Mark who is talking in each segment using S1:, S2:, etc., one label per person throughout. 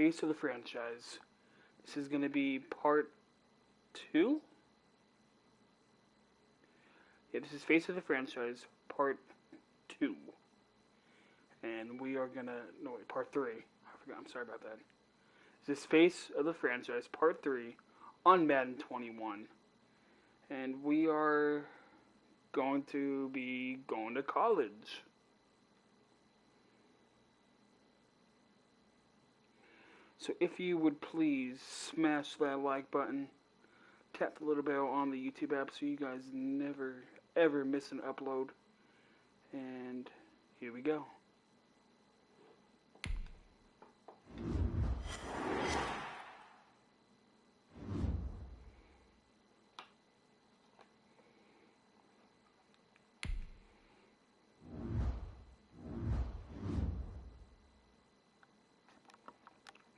S1: face of the franchise. This is going to be part 2? Yeah, this is face of the franchise, part 2. And we are going to... No, wait, part 3. I forgot. I'm sorry about that. This is face of the franchise, part 3, on Madden 21. And we are going to be going to college. So if you would please smash that like button, tap the little bell on the YouTube app so you guys never ever miss an upload. And here we go.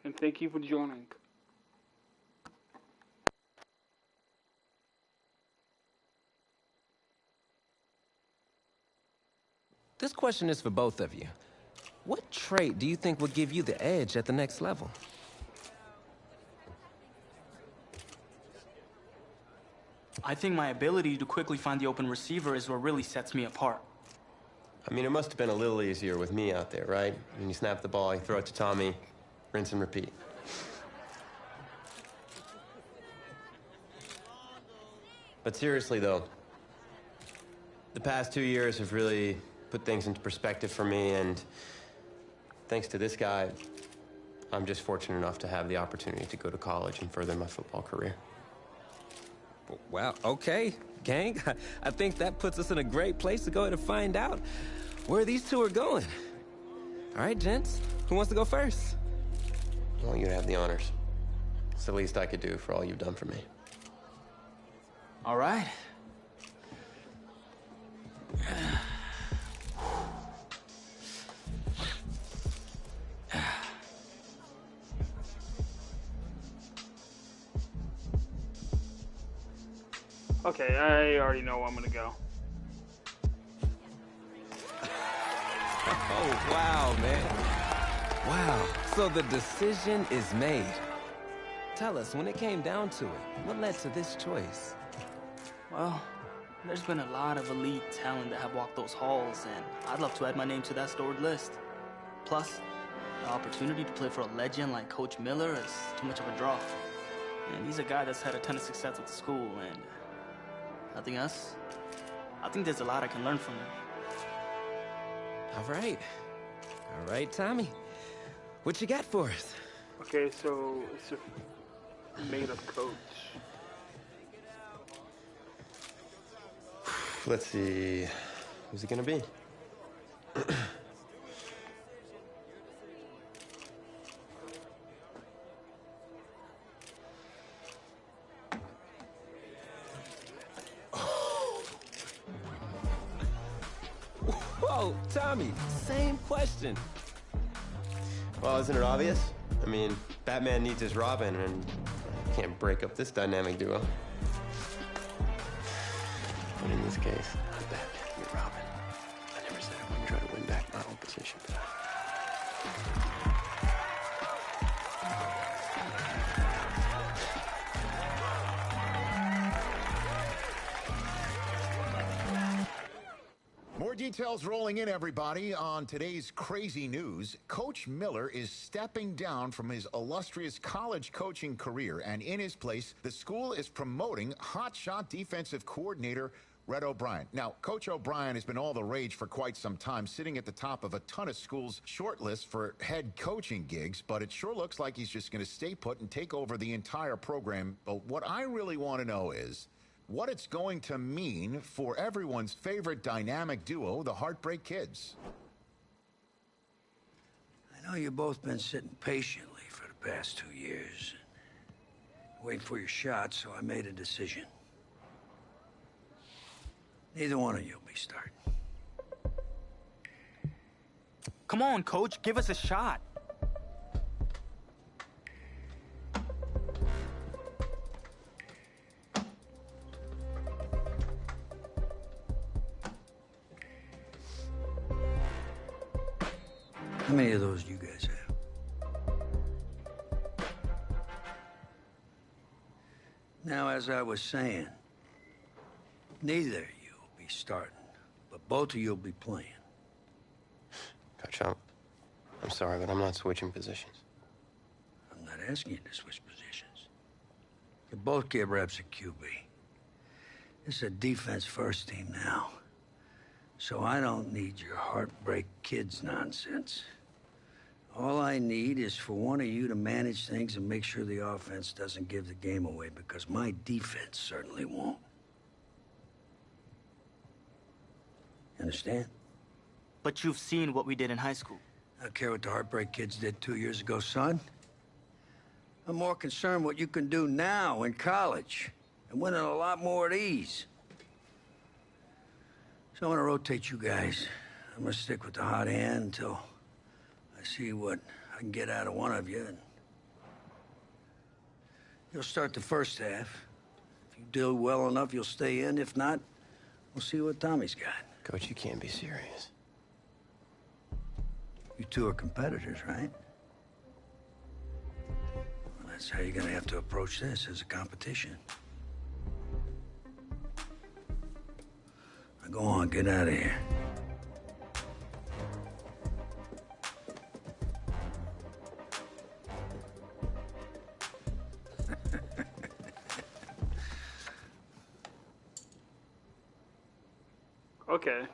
S1: And thank you for joining.
S2: This question is for both of you. What trait do you think will give you the edge at the next level?
S3: I think my ability to quickly find the open receiver is what really sets me apart.
S4: I mean, it must have been a little easier with me out there, right? When you snap the ball, you throw it to Tommy, rinse and repeat. But seriously, though, the past 2 years have really put things into perspective for me, and thanks to this guy, I'm just fortunate enough to have the opportunity to go to college and further my football career.
S2: Wow, okay, gang. I think that puts us in a great place to go ahead and find out where these two are going. All right, gents, who wants to go first?
S4: I want you to have the honors. It's the least I could do for all you've done for me.
S3: All right.
S1: Okay, I already know where I'm gonna go.
S2: Oh, wow, man. Wow, so the decision is made. Tell us, when it came down to it, what led to this choice?
S3: Well, there's been a lot of elite talent that have walked those halls, and I'd love to add my name to that storied list. Plus, the opportunity to play for a legend like Coach Miller is too much of a draw. And he's a guy that's had a ton of success with the school, and nothing else. I think there's a lot I can learn from him.
S2: All right. All right, Tommy. What you got for us?
S1: Okay, so it's a made-up coach.
S4: Let's see. Who's it gonna be?
S2: Whoa, Tommy, same question.
S4: Well, isn't it obvious? I mean, Batman needs his Robin, and can't break up this dynamic duo. But in this case, I'm Batman, you're Robin. I never said I wouldn't try to win back my own position, but
S5: More details rolling in, everybody. On today's crazy news, Coach Miller is stepping down from his illustrious college coaching career, and in his place, the school is promoting hotshot defensive coordinator Red O'Brien. Now, Coach O'Brien has been all the rage for quite some time, sitting at the top of a ton of schools' shortlist for head coaching gigs, but it sure looks like he's just going to stay put and take over the entire program. But what I really want to know is what it's going to mean for everyone's favorite dynamic duo, the Heartbreak Kids.
S6: I know you've both been sitting patiently for the past 2 years, waiting for your shot, so I made a decision. Neither one of you will be starting.
S3: Come on, Coach, give us a shot.
S6: How many of those do you guys have? Now, as I was saying, neither of you will be starting, but both of you will be playing.
S4: Coach, I'm sorry, but I'm not switching positions.
S6: I'm not asking you to switch positions. You both get reps at QB. This is a defense-first team now. So I don't need your heartbreak kids nonsense. All I need is for one of you to manage things and make sure the offense doesn't give the game away, because my defense certainly won't. Understand?
S3: But you've seen what we did in high school.
S6: I don't care what the heartbreak kids did 2 years ago, son. I'm more concerned what you can do now in college and winning a lot more at ease. So I'm gonna rotate you guys. I'm gonna stick with the hot hand until I see what I can get out of one of you. And you'll start the first half. If you do well enough, you'll stay in. If not, we'll see what Tommy's got.
S4: Coach, you can't be serious.
S6: You two are competitors, right? Well, that's how you're gonna have to approach this, as a competition. Now go on, get out of here.
S1: Okay.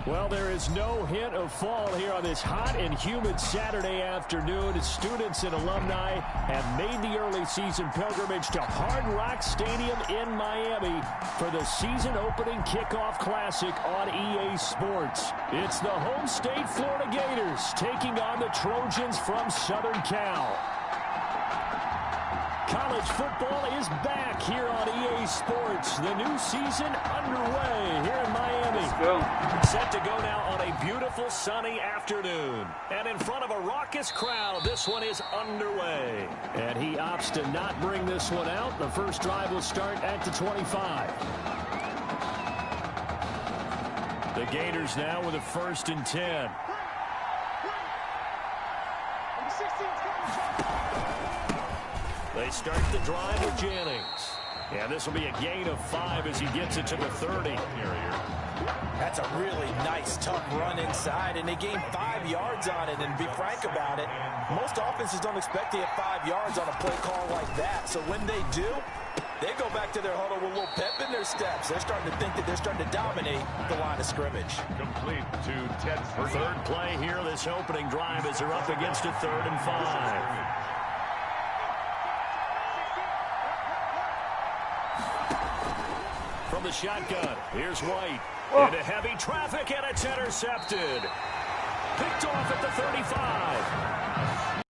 S7: Well, there is no hint of fall here on this hot and humid Saturday afternoon. Students and alumni have made the early season pilgrimage to Hard Rock Stadium in Miami for the season-opening kickoff classic on EA Sports. It's the home state Florida Gators taking on the Trojans from Southern Cal. College football is back here on EA Sports. The new season underway here in Miami.
S1: Let's go.
S7: Set to go now on a beautiful sunny afternoon. And in front of a raucous crowd, this one is underway. And he opts to not bring this one out. The first drive will start at the 25. The Gators now with a 1st and 10. They start the drive with Jennings. And this will be a gain of 5 as he gets it to the 30.
S8: That's a really nice, tough run inside, and they gained 5 yards on it. And to be frank about it, most offenses don't expect to get 5 yards on a play call like that. So when they do, they go back to their huddle with a little pep in their steps. They're starting to think that they're starting to dominate the line of scrimmage.
S7: Complete to Ted. Third play here, this opening drive as they're up against a 3rd and 5. From the shotgun, here's White. Into heavy traffic, and it's intercepted. Picked off at the 35.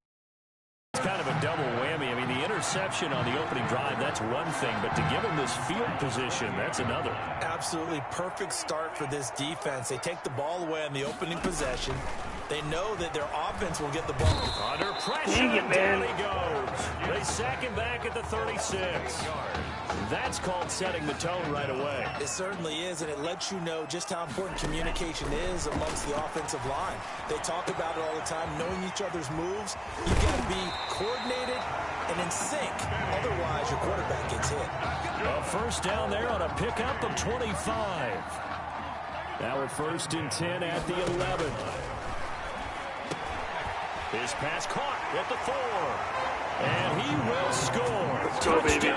S7: It's kind of a double whammy. I mean, the interception on the opening drive, that's one thing, but to give him this field position, that's another.
S8: Absolutely perfect start for this defense. They take the ball away on the opening possession. They know that their offense will get the ball.
S7: Under pressure,
S1: Dang it, man.
S7: down he goes. They sack him back at the 36. That's called setting the tone right away.
S8: It certainly is, and it lets you know just how important communication is amongst the offensive line. They talk about it all the time, knowing each other's moves. You've got to be coordinated and in sync. Otherwise, your quarterback gets hit.
S7: A 1st down there on a pickup of 25. Now a 1st and 10 at the 11. His pass caught at the 4. And he will score.
S1: Let's go, baby.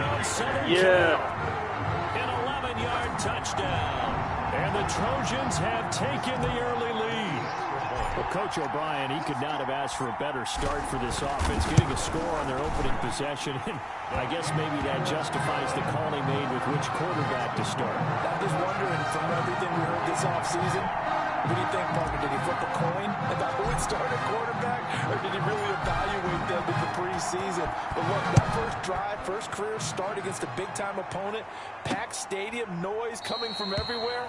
S7: Yeah. An 11-yard touchdown. And the Trojans have taken the early lead. Well, Coach O'Brien, he could not have asked for a better start for this offense, getting a score on their opening possession. And I guess maybe that justifies the call he made with which quarterback to start.
S8: I'm just wondering, from everything we heard this offseason, What do you think, partner? Did he flip a coin about who would start at quarterback, or did he really evaluate them in the preseason? But look, that first drive, first career start against a big-time opponent, packed stadium, noise coming from everywhere.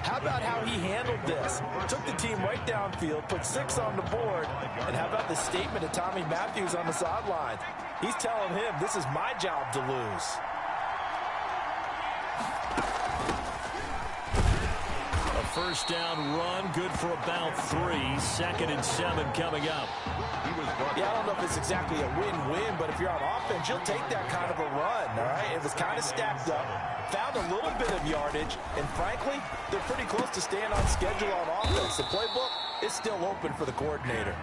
S8: How about how he handled this? Took the team right downfield, put 6 on the board, and how about the statement of Tommy Matthews on the sideline? He's telling him, this is my job to lose.
S7: A first down run, good for about 3. 2nd and 7 coming up.
S8: Yeah, I don't know if it's exactly a win-win, but if you're on offense, you'll take that kind of a run, all right? It was kind of stacked up, found a little bit of yardage, and frankly, they're pretty close to staying on schedule on offense. The playbook is still open for the coordinator.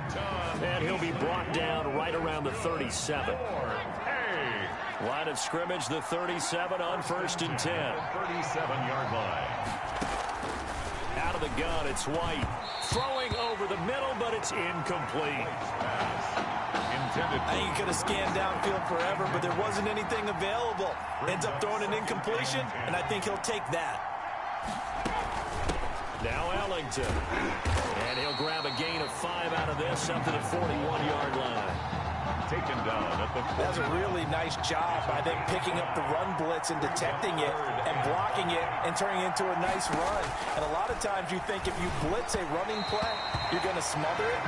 S7: And he'll be brought down right around the 37. Line of scrimmage, the 37 on 1st and 10.
S9: 37-yard line.
S7: Out of the gun, it's White. Throwing over the middle, but it's incomplete.
S8: I think he could have scanned downfield forever, but there wasn't anything available. Ends up throwing an incompletion, and I think he'll take that.
S7: Now Ellington. And he'll grab a gain of 5 out of this, up to the 41-yard line.
S9: Taken down at the 40.
S8: That's a really nice job by them picking up the run blitz and detecting it and blocking it and turning it into a nice run. And a lot of times you think if you blitz a running play, you're going to smother it.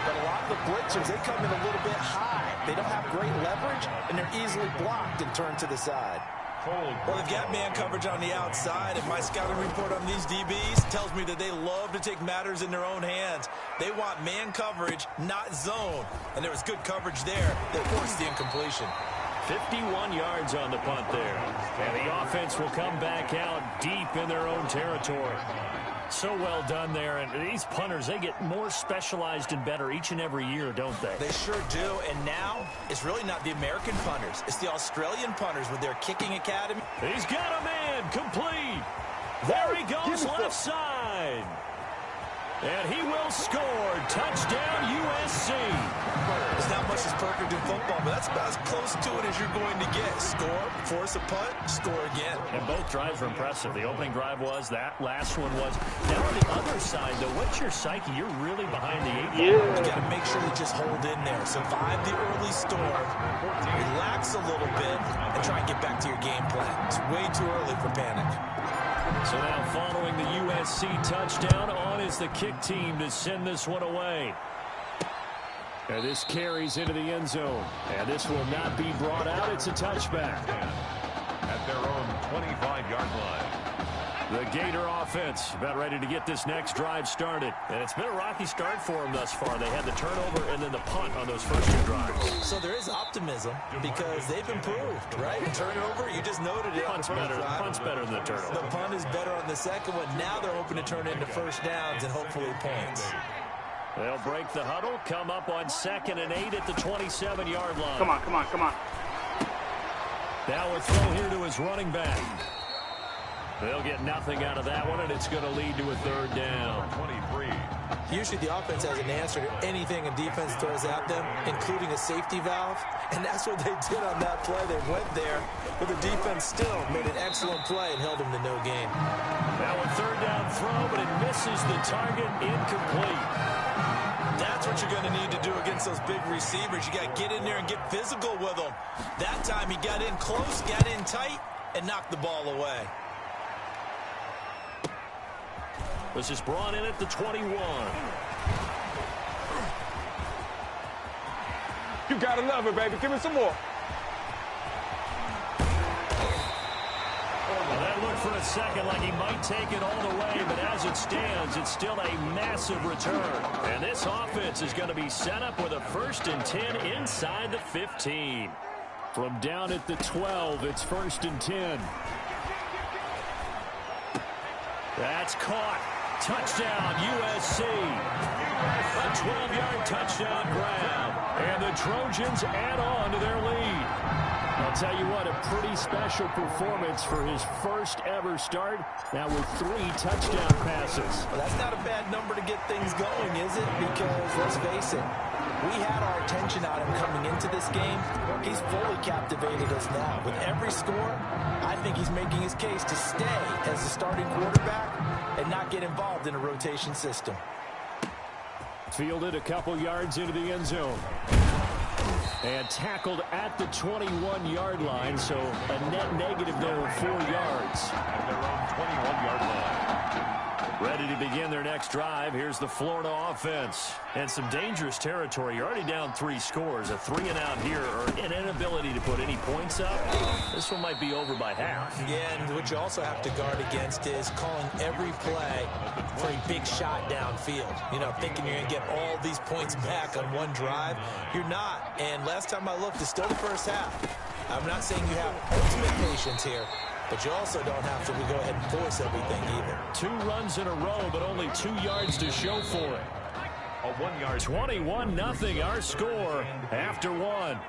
S8: But a lot of the blitzers, they come in a little bit high. They don't have great leverage, and they're easily blocked and turned to the side. Well, they've got man coverage on the outside, and my scouting report on these DBs tells me that they love to take matters in their own hands. They want man coverage, not zone. And there was good coverage there that forced the incompletion.
S7: 51 yards on the punt there. And the offense will come back out deep in their own territory. So well done there. And these punters, they get more specialized and better each and every year, don't they?
S8: They sure do. And now, it's really not the American punters. It's the Australian punters with their kicking academy.
S7: He's got a man complete. There he goes left side. And he will score. Touchdown, USC.
S8: There's not much as perfect in football, but that's about as close to it as you're going to get. Score, force a punt, score again.
S7: And both drives were impressive. The opening drive was, that last one was. Now on the other side, though, what's your psyche? You're really behind the 8 ball.
S8: You got to make sure you just hold in there. Survive the early storm, relax a little bit, and try and get back to your game plan. It's way too early for panic.
S7: So now following the USC touchdown, on is the kick team to send this one away. And this carries into the end zone. And this will not be brought out. It's a touchback.
S9: At their own 25-yard line.
S7: The Gator offense about ready to get this next drive started. And it's been a rocky start for them thus far. They had the turnover and then the punt on those first 2 drives.
S8: So there is optimism because they've improved, right? Turnover, you just noted it.
S7: Punt's better than the turnover.
S8: The punt is better on the second one. Now they're hoping to turn into first downs and hopefully points.
S7: They'll break the huddle, come up on 2nd and 8 at the 27-yard line.
S1: Come on, come on, come on.
S7: Now a throw here to his running back. They'll get nothing out of that one, and it's going to lead to a 3rd down.
S9: 23.
S8: Usually the offense has an answer to anything a defense throws at them, including a safety valve. And that's what they did on that play. They went there, but the defense still made an excellent play and held them to no gain.
S7: Now a 3rd down throw, but it misses the target, incomplete.
S8: That's what you're going to need to do against those big receivers. You got to get in there and get physical with them. That time he got in close, got in tight, and knocked the ball away.
S7: This is brought in at the 21.
S10: You gotta love it, baby. Give me some more.
S7: Well, that looked for a second like he might take it all the way, but as it stands, it's still a massive return. And this offense is going to be set up with a 1st and 10 inside the 15. From down at the 12, it's 1st and 10. That's caught. Touchdown, USC. A 12-yard touchdown grab. And the Trojans add on to their lead. I'll tell you what, a pretty special performance for his first ever start. Now with 3 touchdown passes.
S8: Well, that's not a bad number to get things going, is it? Because, let's face it, We had our attention on him coming into this game. He's fully captivated us now. With every score, I think he's making his case to stay as the starting quarterback and not get involved in a rotation system.
S7: Fielded a couple yards into the end zone. And tackled at the 21-yard line, so a net negative there of 4 yards.
S9: At their own 21-yard line.
S7: Ready to begin their next drive. Here's the Florida offense. And some dangerous territory. You're already down 3 scores. A 3-and-out here, or an inability to put any points up. This one might be over by half.
S8: Yeah, and what you also have to guard against is calling every play for a big shot downfield. You know, thinking you're going to get all these points back on one drive. You're not. And last time I looked, it's still the first half. I'm not saying you have ultimate patience here, but you also don't have to go ahead and force everything either.
S7: 2 runs in a row, but only 2 yards to show for it.
S9: A 1-yard
S7: 21-0, our score after 1.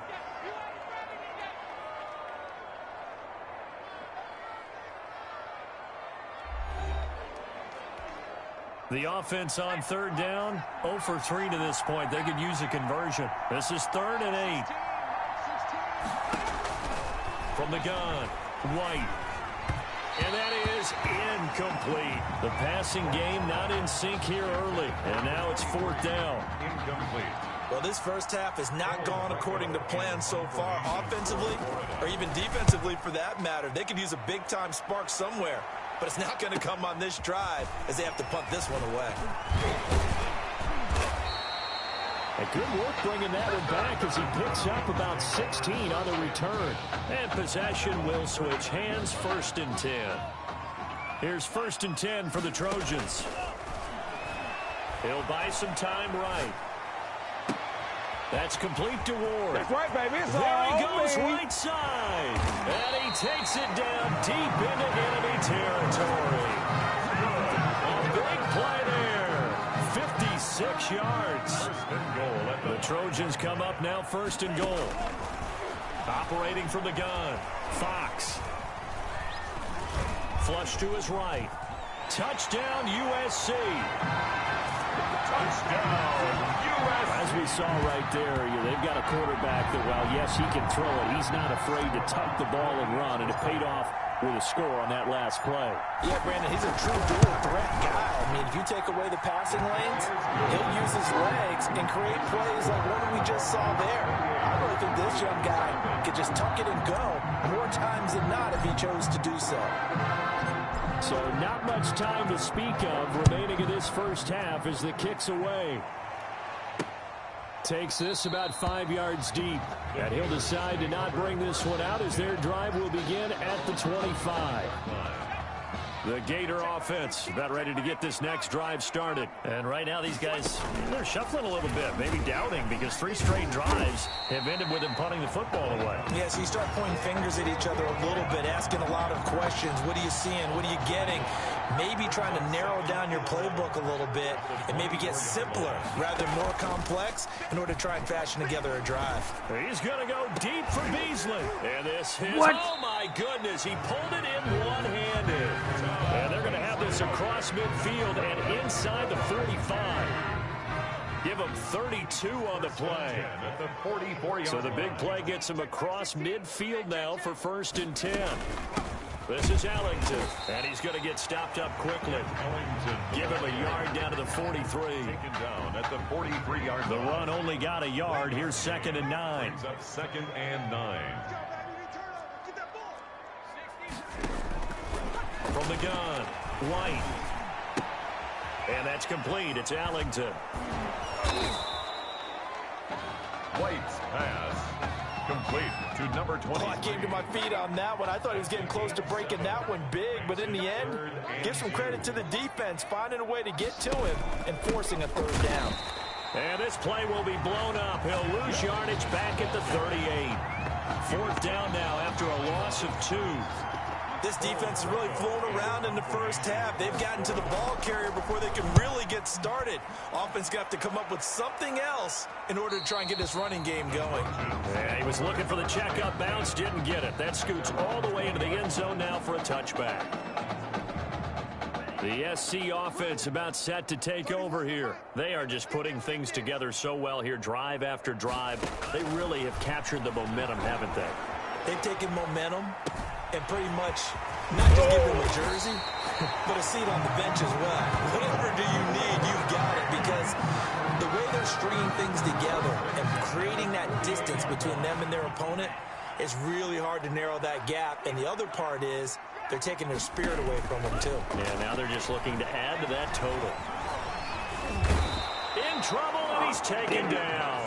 S7: The offense on 3rd down, 0 for 3 to this point. They could use a conversion. This is 3rd and 8. From the gun, White. And that is incomplete. The passing game not in sync here early. And now it's 4th down.
S9: incomplete.
S8: Well, this first half has not gone according to plan so far, offensively or even defensively for that matter. They could use a big-time spark somewhere, but it's not going to come on this drive as they have to punt this one away.
S7: A good work bringing that one back as he picks up about 16 on the return. And possession will switch hands, 1st and 10. Here's 1st and 10 for the Trojans. He'll buy some time right. That's complete to Ward.
S10: That's right, baby. It's
S7: there he
S10: all
S7: goes,
S10: me.
S7: right side. And he takes it down deep into enemy territory. A big play there. 56 yards.
S9: First and goal.
S7: The Trojans come up now 1st and goal. Operating from the gun. Fox. Flush to his right. Touchdown, USC.
S9: Touchdown,
S7: As we saw right there, they've got a quarterback that, while, yes, he can throw it, he's not afraid to tuck the ball and run, and it paid off with a score on that last play.
S8: Yeah, Brandon, he's a true dual threat guy. I mean, if you take away the passing lanes, he'll use his legs and create plays like one we just saw there. I really think this young guy could just tuck it and go more times than not if he chose to do so.
S7: So not much time to speak of remaining in this first half as the kick's away. Takes this about 5 yards deep. And he'll decide to not bring this one out as their drive will begin at the 25. The Gator offense about ready to get this next drive started. And right now these guys, they're shuffling a little bit, maybe doubting, because 3 straight drives have ended with them punting the football away.
S8: Yeah, so you start pointing fingers at each other a little bit, asking a lot of questions. What are you seeing? What are you getting? Maybe trying to narrow down your playbook a little bit and maybe get simpler rather than more complex in order to try and fashion together a drive.
S7: He's going to go deep for Beasley. And this is,
S1: What?
S7: oh my goodness, he pulled it in one-handed. And they're going to have this across midfield and inside the 45. Give him 32 on the play.
S9: At the 44-yard
S7: So the big play gets him across midfield now for 1st and 10. This is Ellington, and he's going to get stopped up quickly.
S9: Ellington.
S7: Give him a yard down to the 43.
S9: Taken down at the 43-yard
S7: The
S9: line.
S7: run only got a yard. Here's 2nd and 9.
S9: Brings up 2nd and 9.
S7: From the gun, White. And that's complete. It's Ellington.
S9: White's pass complete to number 20.
S8: Oh, I came to my feet on that one. I thought he was getting close to breaking that one big, but in the end, give some credit to the defense, finding a way to get to him and forcing a 3rd down.
S7: And this play will be blown up. He'll lose yardage back at the 38. 4th down now after a loss of 2.
S8: This defense has really flown around in the first half. They've gotten to the ball carrier before they can really get started. Offense got to come up with something else in order to try and get this running game going.
S7: Yeah, he was looking for the check-up bounce, didn't get it. That scoots all the way into the end zone now for a touchback. The SC offense about set to take over here. They are just putting things together so well here, drive after drive. They really have captured the momentum, haven't they?
S8: They've taken momentum and pretty much not just give them a jersey, but a seat on the bench as well. Whatever do you need, you've got it, because the way they're stringing things together and creating that distance between them and their opponent, it's really hard to narrow that gap. And the other part is they're taking their spirit away from them, too.
S7: Yeah, now they're just looking to add to that total. In trouble, and he's taken down.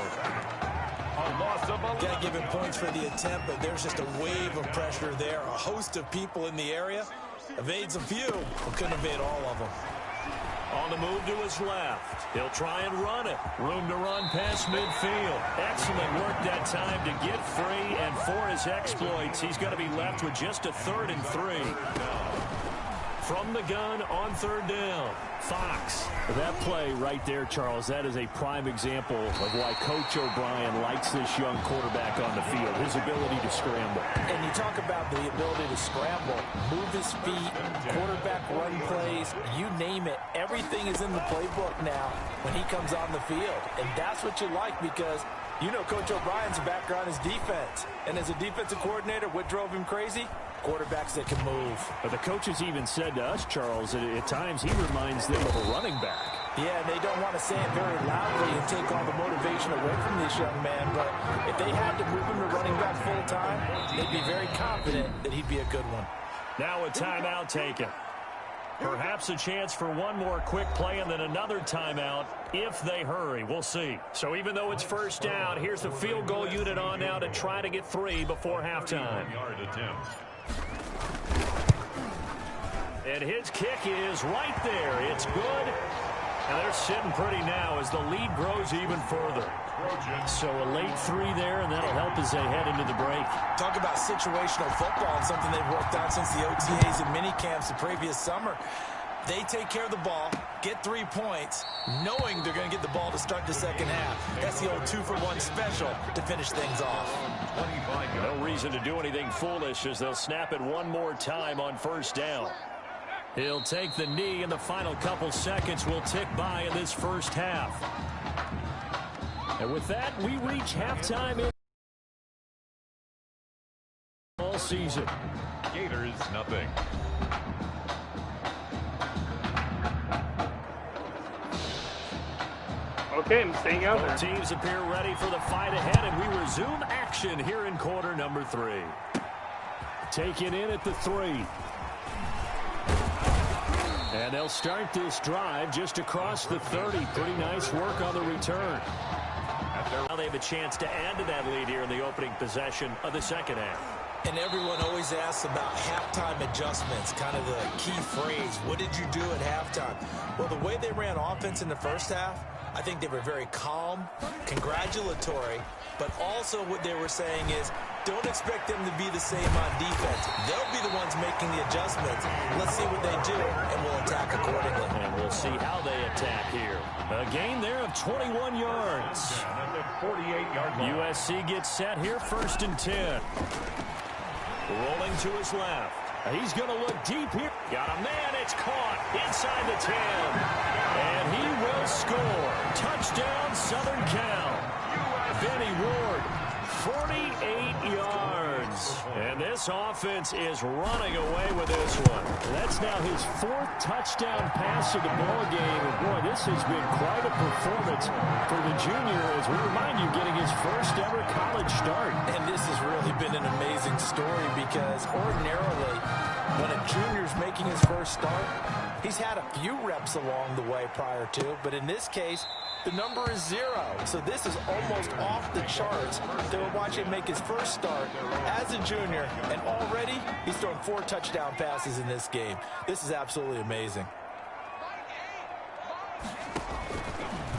S8: Got to give him points for the attempt, but there's just a wave of pressure there. A host of people in the area. Evades a few, but couldn't evade all of them.
S7: On the move to his left. He'll try and run it. Room to run past midfield. Excellent work that time to get free, and for his exploits, he's going to be left with just a 3rd and 3. From the gun on 3rd down. Fox.
S11: That play right there, Charles, that is a prime example of why Coach O'Brien likes this young quarterback on the field, his ability to scramble.
S8: And you talk about the ability to scramble, move his feet, quarterback run plays, you name it. Everything is in the playbook now when he comes on the field. And that's what you like, because you know Coach O'Brien's background is defense. And as a defensive coordinator, what drove him crazy? Quarterbacks that can move.
S11: But the coaches even said to us, Charles, that at times he reminds them of a running back.
S8: Yeah, and they don't want to say it very loudly and take all the motivation away from this young man, but if they had to move him to running back full time, they'd be very confident that he'd be a good one.
S7: Now a timeout taken. Perhaps a chance for one more quick play and then another timeout if they hurry. We'll see. So even though it's 1st down, here's the field goal unit on now to try to get 3 before halftime. And his kick is right there. It's good. And they're sitting pretty now as the lead grows even further. So a late 3 there, and that'll help as they head into the break.
S8: Talk about situational football and something they've worked on since the OTAs and mini camps the previous summer. They take care of the ball, get 3 points, knowing they're going to get the ball to start the second half. That's the old 2-for-1 special to finish things off.
S7: No reason to do anything foolish as they'll snap it one more time on 1st down. He'll take the knee, and the final couple seconds will tick by in this 1st half. And with that, we reach halftime in all season.
S9: Gators, nothing.
S1: Okay, I'm staying out there.
S7: Both teams appear ready for the fight ahead, and we resume action here in quarter number 3.
S11: Taken in at the 3. And they'll start this drive just across the 30. Pretty nice work on the return.
S7: Now they have a chance to add to that lead here in the opening possession of the second half.
S8: And everyone always asks about halftime adjustments, kind of the key phrase. What did you do at halftime? Well, the way they ran offense in the 1st half, I think they were very calm, congratulatory, but also what they were saying is don't expect them to be the same on defense. They'll be the ones making the adjustments. Let's see what they do, and we'll attack accordingly.
S7: And we'll see how they attack here. A gain there of 21 yards. USC gets set here, 1st and 10. Rolling to his left. He's going to look deep here. Got a man. It's caught inside the 10. And he will score. Touchdown, Southern Cal. Benny Ward, 48 yards. And this offense is running away with this one.
S11: That's now his 4th touchdown pass of the ball game. And boy, this has been quite a performance for the junior, as we remind you, getting his 1st ever college start.
S8: And this has really been an amazing story, because ordinarily when a junior's making his 1st start, he's had a few reps along the way prior to, but in this case, the number is 0. So this is almost off the charts. They were watching him make his 1st start as a junior, and already he's thrown 4 touchdown passes in this game. This is absolutely amazing.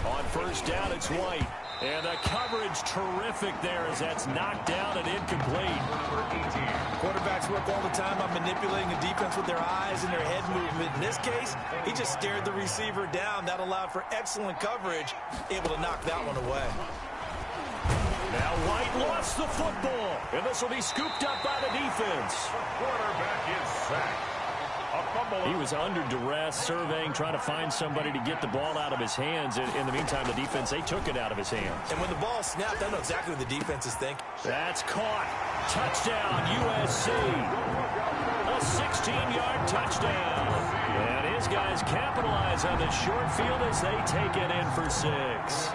S7: On 1st down, it's White. And the coverage terrific there as that's knocked down and incomplete.
S8: Quarterbacks work all the time on manipulating the defense with their eyes and their head movement. In this case, he just stared the receiver down. That allowed for excellent coverage, able to knock that one away.
S7: Now White lost the football, and this will be scooped up by the defense.
S9: The quarterback is sacked.
S7: He was under duress, surveying, trying to find somebody to get the ball out of his hands. In the meantime, the defense, they took it out of his hands.
S8: And when the ball snapped, I know exactly what the defense is thinking.
S7: That's caught. Touchdown, USC. A 16-yard touchdown. And his guys capitalize on the short field as they take it in for 6.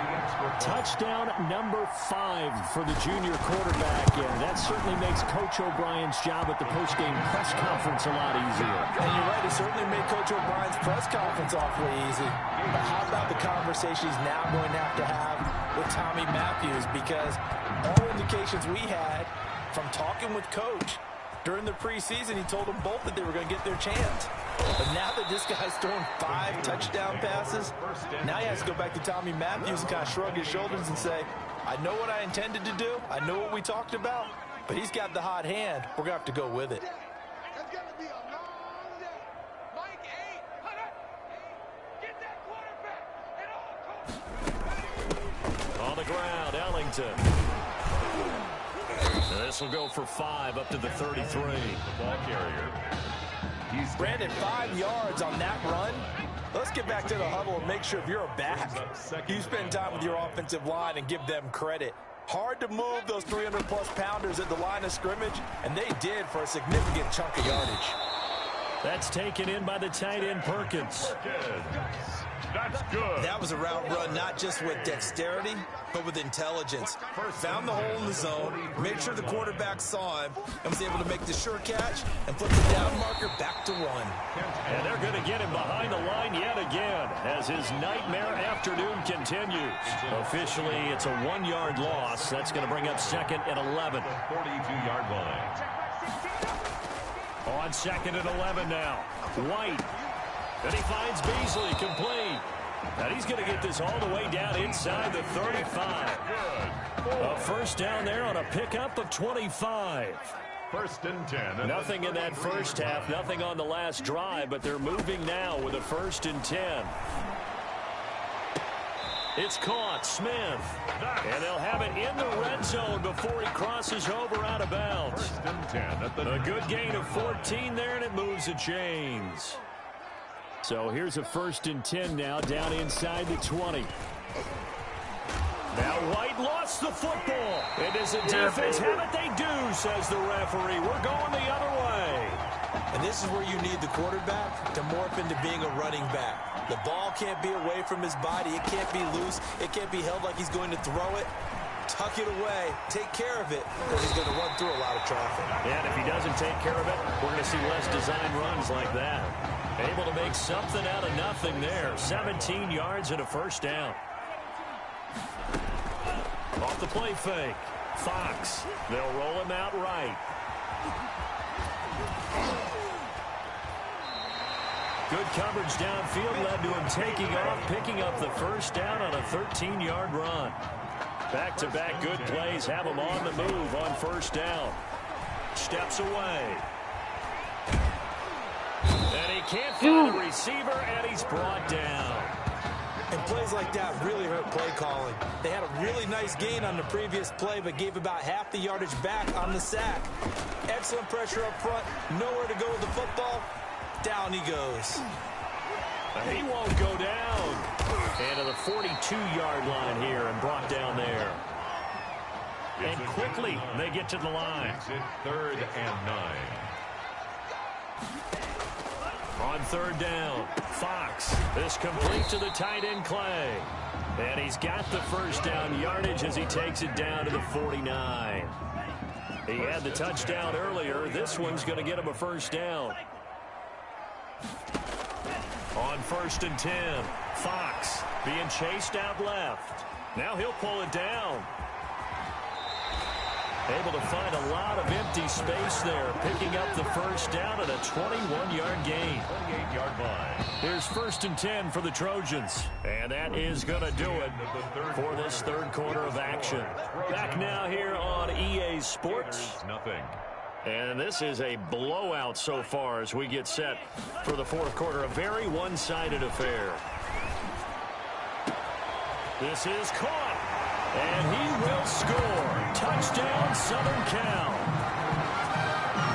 S7: Touchdown number 5 for the junior quarterback, and that certainly makes Coach O'Brien's job at the postgame press conference a lot easier.
S8: And you're right, it certainly made Coach O'Brien's press conference awfully easy. But how about the conversation he's now going to have with Tommy Matthews? Because all indications we had from talking with Coach during the preseason, he told them both that they were going to get their chance. But now that this guy's throwing 5 touchdown passes, now he has to go back to Tommy Matthews and kind of shrug his shoulders and say, I know what I intended to do. I know what we talked about. But he's got the hot hand. We're going to have to go with it.
S7: On the ground, Ellington. This will go for 5 up to the 33.
S9: The ball carrier.
S8: Brandon, 5 yards on that run. Let's get back to the huddle and make sure if you're a back, you spend time with your offensive line and give them credit. Hard to move those 300-plus pounders at the line of scrimmage, and they did for a significant chunk of yardage.
S7: That's taken in by the tight end, Perkins.
S9: That's good.
S8: That was a route run not just with dexterity, but with intelligence. Found the hole in the zone, made sure the quarterback saw him, and was able to make the sure catch and flip the down marker back to 1.
S7: And they're going to get him behind the line yet again as his nightmare afternoon continues. Officially, it's a 1-yard loss. That's going to bring up 2nd and 11.
S9: 42-yard line.
S7: On 2nd and 11 now. White. Then he finds Beasley, complete. And he's going to get this all the way down inside the 35. A first down there on a pickup of 25.
S9: 1st and 10.
S7: Nothing in that first half, nothing on the last drive, but they're moving now with a 1st and 10. It's caught, Smith. And they'll have it in the red zone before he crosses over out of bounds.
S9: 1st and 10.
S7: A good gain of 14 there, and it moves the chains. So here's a 1st and 10 now, down inside the 20. Now White lost the football. And does the defense have it? They do, says the referee. We're going the other way.
S8: And this is where you need the quarterback to morph into being a running back. The ball can't be away from his body. It can't be loose. It can't be held like he's going to throw it. Tuck it away. Take care of it, or he's going to run through a lot of traffic.
S7: And if he doesn't take care of it, we're going to see less design runs like that. Able to make something out of nothing there. 17 yards and a 1st down. Off the play fake. Fox. They'll roll him out right. Good coverage downfield led to him taking off, picking up the 1st down on a 13-yard run. Back-to-back good plays have him on the move on 1st down. Steps away. And he can't find a receiver, and he's brought down.
S8: And plays like that really hurt play calling. They had a really nice gain on the previous play, but gave about half the yardage back on the sack. Excellent pressure up front. Nowhere to go with the football. Down he goes.
S7: He won't go down. And to the 42-yard line here and brought down there. And quickly they get to the line.
S9: 3rd and 9.
S7: On 3rd down, Fox. This complete to the tight end, Clay. And he's got the 1st down yardage as he takes it down to the 49. He had the touchdown earlier. This one's going to get him a 1st down. On 1st and 10, Fox being chased out left. Now he'll pull it down. Able to find a lot of empty space there, picking up the 1st down at a 21-yard gain.
S9: 28-yard line.
S7: Here's 1st and 10 for the Trojans. And that is going to do it for this 3rd quarter of action. Back now here on EA Sports.
S9: Nothing.
S7: And this is a blowout so far as we get set for the 4th quarter. A very one-sided affair. This is caught. And he will score. Touchdown, Southern Cal.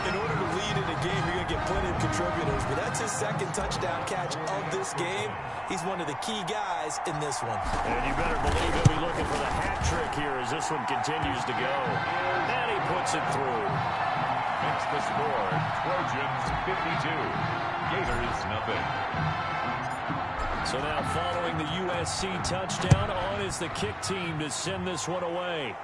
S8: In order to lead in a game, you're going to get plenty of contributors, but that's his second touchdown catch of this game. He's one of the key guys in this one.
S7: And you better believe he'll be looking for the hat trick here as this one continues to go. And he puts it through.
S9: Makes the score Trojans 52, Gators nothing.
S7: So now following the USC touchdown, on is the kick team to send this one away.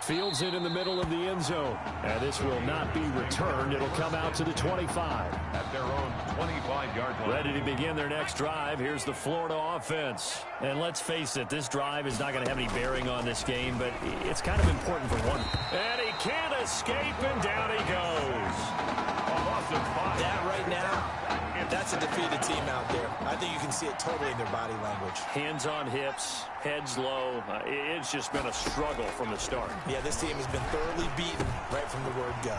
S7: Fields it in the middle of the end zone. And this will not be returned. It'll come out to the 25.
S9: At their own 25-yard line.
S7: Ready to begin their next drive. Here's the Florida offense. And let's face it, this drive is not going to have any bearing on this game, but it's kind of important for one. And he can't escape, and down he goes.
S8: That right now, that's a defeated team out there. I think you can see it totally in their body language.
S7: Hands on hips, heads low. It's just been a struggle from the start.
S8: Yeah, this team has been thoroughly beaten right from the word go.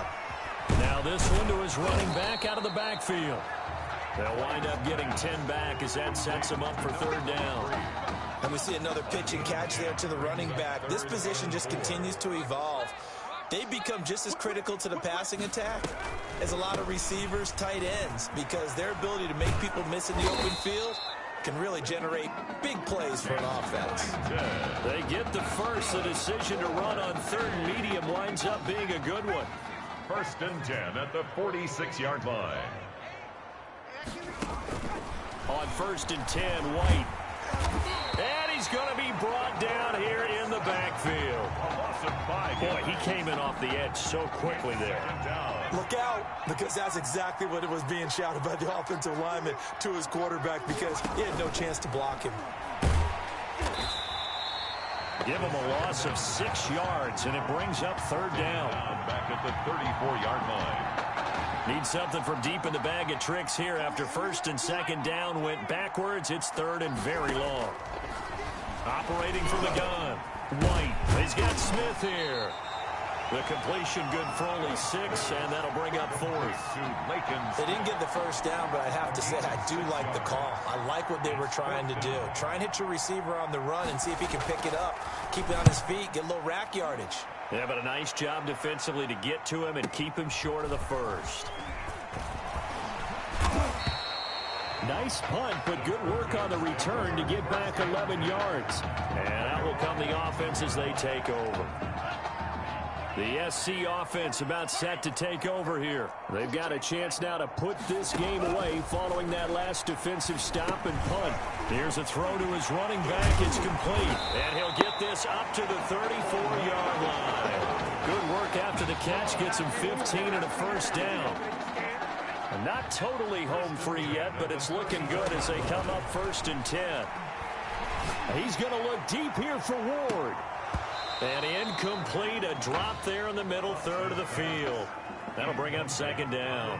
S7: Now this one to his running back out of the backfield. They'll wind up getting 10 back as that sets them up for third down.
S8: And we see another pitch and catch there to the running back. This position just continues to evolve. They become just as critical to the passing attack as a lot of receivers, tight ends, because their ability to make people miss in the open field can really generate big plays for an offense.
S7: They get the first. The decision to run on third and medium winds up being a good one.
S9: 1st and 10 at the 46-yard line.
S7: On 1st and 10, White. And he's going to be brought down here in the backfield. Boy, he came in off the edge so quickly there.
S8: Look out, because that's exactly what it was being shouted by the offensive lineman to his quarterback, because he had no chance to block him.
S7: Give him a loss of 6 yards, and it brings up third down.
S9: Back at the 34-yard line.
S7: Need something from deep in the bag of tricks here after 1st and 2nd down went backwards. It's 3rd and very long. Operating from the gun. White. He's got Smith here. The completion good for only 6, and that'll bring up 4th.
S8: They didn't get the first down, but I have to say I do like the call. I like what they were trying to do. Try and hit your receiver on the run and see if he can pick it up. Keep it on his feet, get a little rack yardage.
S7: Yeah, but a nice job defensively to get to him and keep him short of the first. Nice punt, but good work on the return to get back 11 yards. And out will come the offense as they take over. The SC offense about set to take over here. They've got a chance now to put this game away following that last defensive stop and punt. Here's a throw to his running back. It's complete. And he'll get this up to the 34-yard line. Good work after the catch. Gets him 15 and a first down. Not totally home free yet, but it's looking good as they come up 1st and 10. He's going to look deep here for Ward. And incomplete, a drop there in the middle third of the field. That'll bring up 2nd down.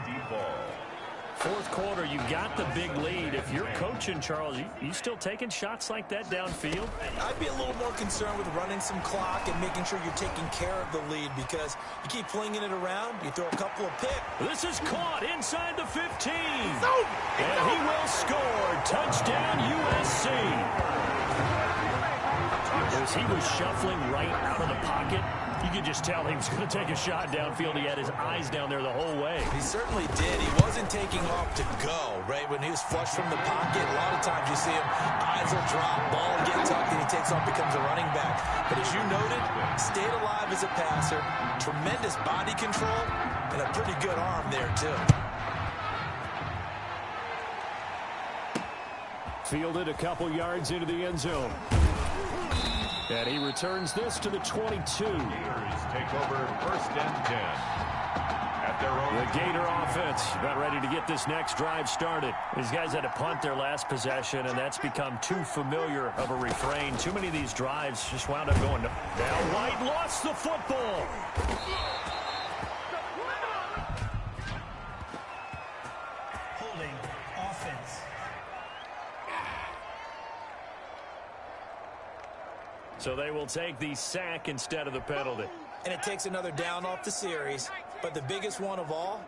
S7: 4th quarter, you got the big lead. If you're coaching, Charles, you still taking shots like that downfield?
S8: I'd be a little more concerned with running some clock and making sure you're taking care of the lead, because you keep flinging it around, you throw a couple of picks.
S7: This is caught inside the 15. And he will score. Touchdown, USC. As he was shuffling right out of the pocket, you could just tell he was going to take a shot downfield. He had his eyes down there the whole way.
S8: He certainly did. He wasn't taking off to go, right? When he was flush from the pocket, a lot of times you see him, eyes will drop, ball will get tucked, and he takes off, becomes a running back. But as you noted, stayed alive as a passer, tremendous body control, and a pretty good arm there, too.
S7: Fielded a couple yards into the end zone. And he returns this to the 22.
S9: Gators take over 1st and 10. At their own.
S7: The Gator offense about ready to get this next drive started. These guys had to punt their last possession, and that's become too familiar of a refrain. Too many of these drives just wound up going. Now White lost the football.
S3: Holding offense.
S7: So they will take the sack instead of the penalty.
S8: And it takes another down off the series. But the biggest one of all,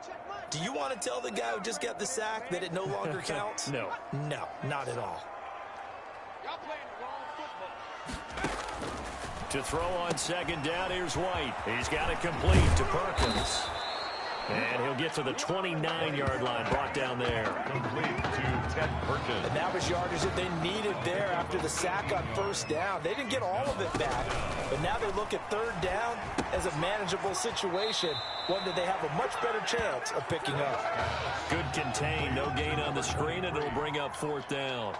S8: do you want to tell the guy who just got the sack that it no longer counts?
S7: No.
S8: No, not at all.
S7: To throw on 2nd down, here's White. He's got it complete to Perkins. And And he'll get to the 29-yard line, brought down there.
S9: Complete to Ted Perkins.
S8: And that was yardage that they needed there after the sack on first down. They didn't get all of it back, but now they look at third down as a manageable situation, one that they have a much better chance of picking up.
S7: Good contain, no gain on the screen, and it'll bring up fourth down.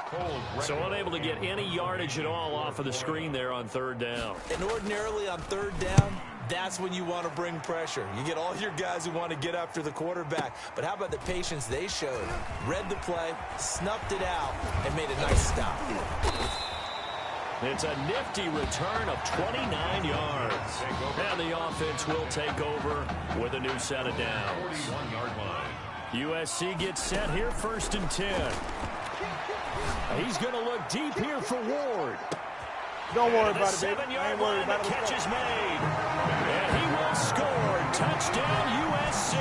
S7: So unable to get any yardage at all off of the screen there on third down.
S8: And ordinarily on third down, that's when you want to bring pressure. You get all your guys who want to get after the quarterback. But how about the patience they showed? Read the play, snuffed it out, and made a nice stop.
S7: It's a nifty return of 29 yards. And the offense will take over with a new set of downs.
S9: 41-yard line.
S7: USC gets set here, 1st and 10. He's going to look deep here for Ward.
S10: Don't worry about it, baby.
S7: 7-yard line, the catch is made. And he will score. Touchdown, USC.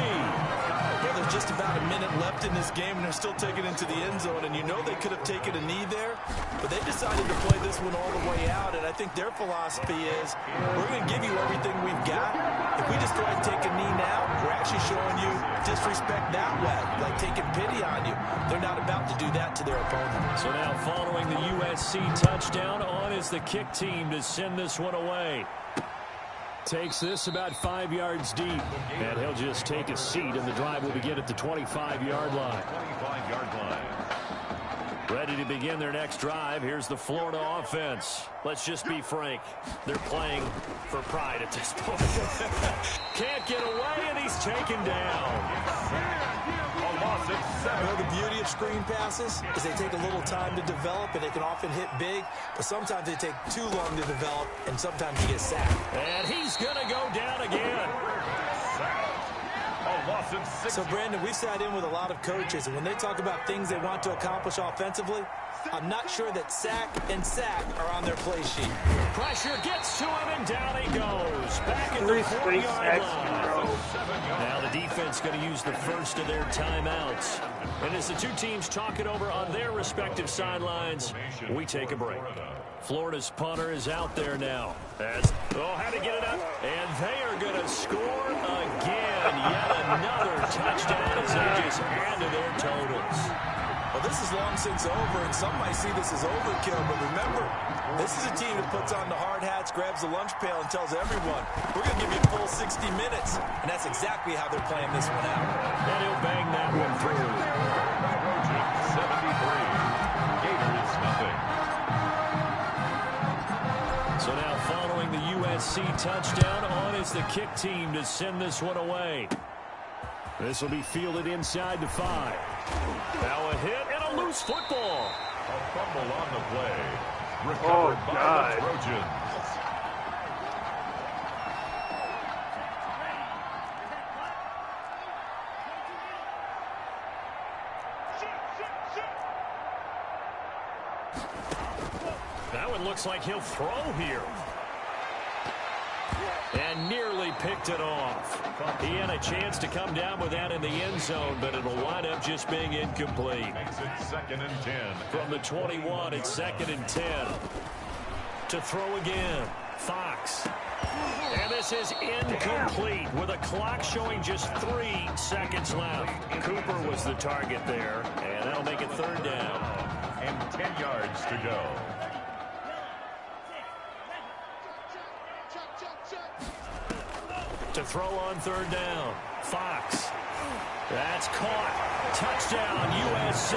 S8: Well, there's just about a minute left in this game, and they're still taking it into the end zone. And you know they could have taken a knee there, but they decided to play this one all the way out. And I think their philosophy is, we're going to give you everything we've got. If we just go ahead and take a knee now, we're actually showing you disrespect that way, like taking pity on you. They're not about to do that to their opponent.
S7: So now following the USC touchdown, on is the kick team to send this one away. Takes this about 5 yards deep, and he'll just take a seat, and the drive will begin at the 25-yard line.
S9: 25-yard line.
S7: Ready to begin their next drive. Here's the Florida offense. Let's just be frank. They're playing for pride at this point. Can't get away, and he's taken down.
S8: You know, the beauty of screen passes is they take a little time to develop, and they can often hit big, but sometimes they take too long to develop, and sometimes you get sacked.
S7: And he's going to go down again.
S8: So, Brandon, we sat in with a lot of coaches, and when they talk about things they want to accomplish offensively, I'm not sure that sack and sack are on their play sheet.
S7: Pressure gets to him, and down he goes. Back at the 40-yard line. Now the defense going to use the first of their timeouts. And as the two teams talk it over on their respective sidelines, we take a break. Florida's punter is out there now. How to get it up. And they are going to score again. Yet another touchdown as they just add to their totals.
S8: Well, this is long since over, and some might see this as overkill, but remember, this is a team that puts on the hard hats, grabs the lunch pail, and tells everyone, we're going to give you a full 60 minutes, and that's exactly how they're playing this one out.
S7: And he'll bang that one through.
S9: Trojans 73, Gators nothing.
S7: So now following the USC touchdown, on is the kick team to send this one away. This will be fielded inside the 5. Now a hit and a loose football.
S9: A fumble on the play. Recovered by the Trojans.
S7: That one looks like he'll throw here. And nearly picked it off. He had a chance to come down with that in the end zone, but it'll wind up just being incomplete.
S9: Makes it 2nd and 10.
S7: From the 21, it's 2nd and 10. To throw again, Fox. And this is incomplete with a clock showing just 3 seconds left. Cooper was the target there, and that'll make it 3rd down.
S9: And 10 yards to go.
S7: To throw on 3rd down, Fox. That's caught. Touchdown, USC.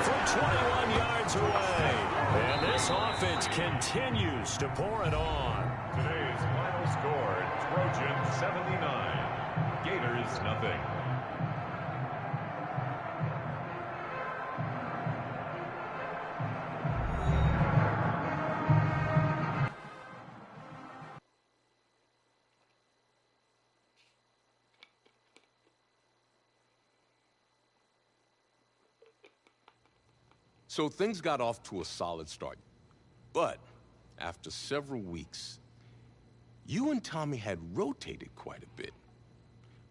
S7: From 21 yards away. And this offense continues to pour it on.
S9: Today's final score, Trojans 79, Gators nothing.
S10: So things got off to a solid start. But after several weeks, you and Tommy had rotated quite a bit.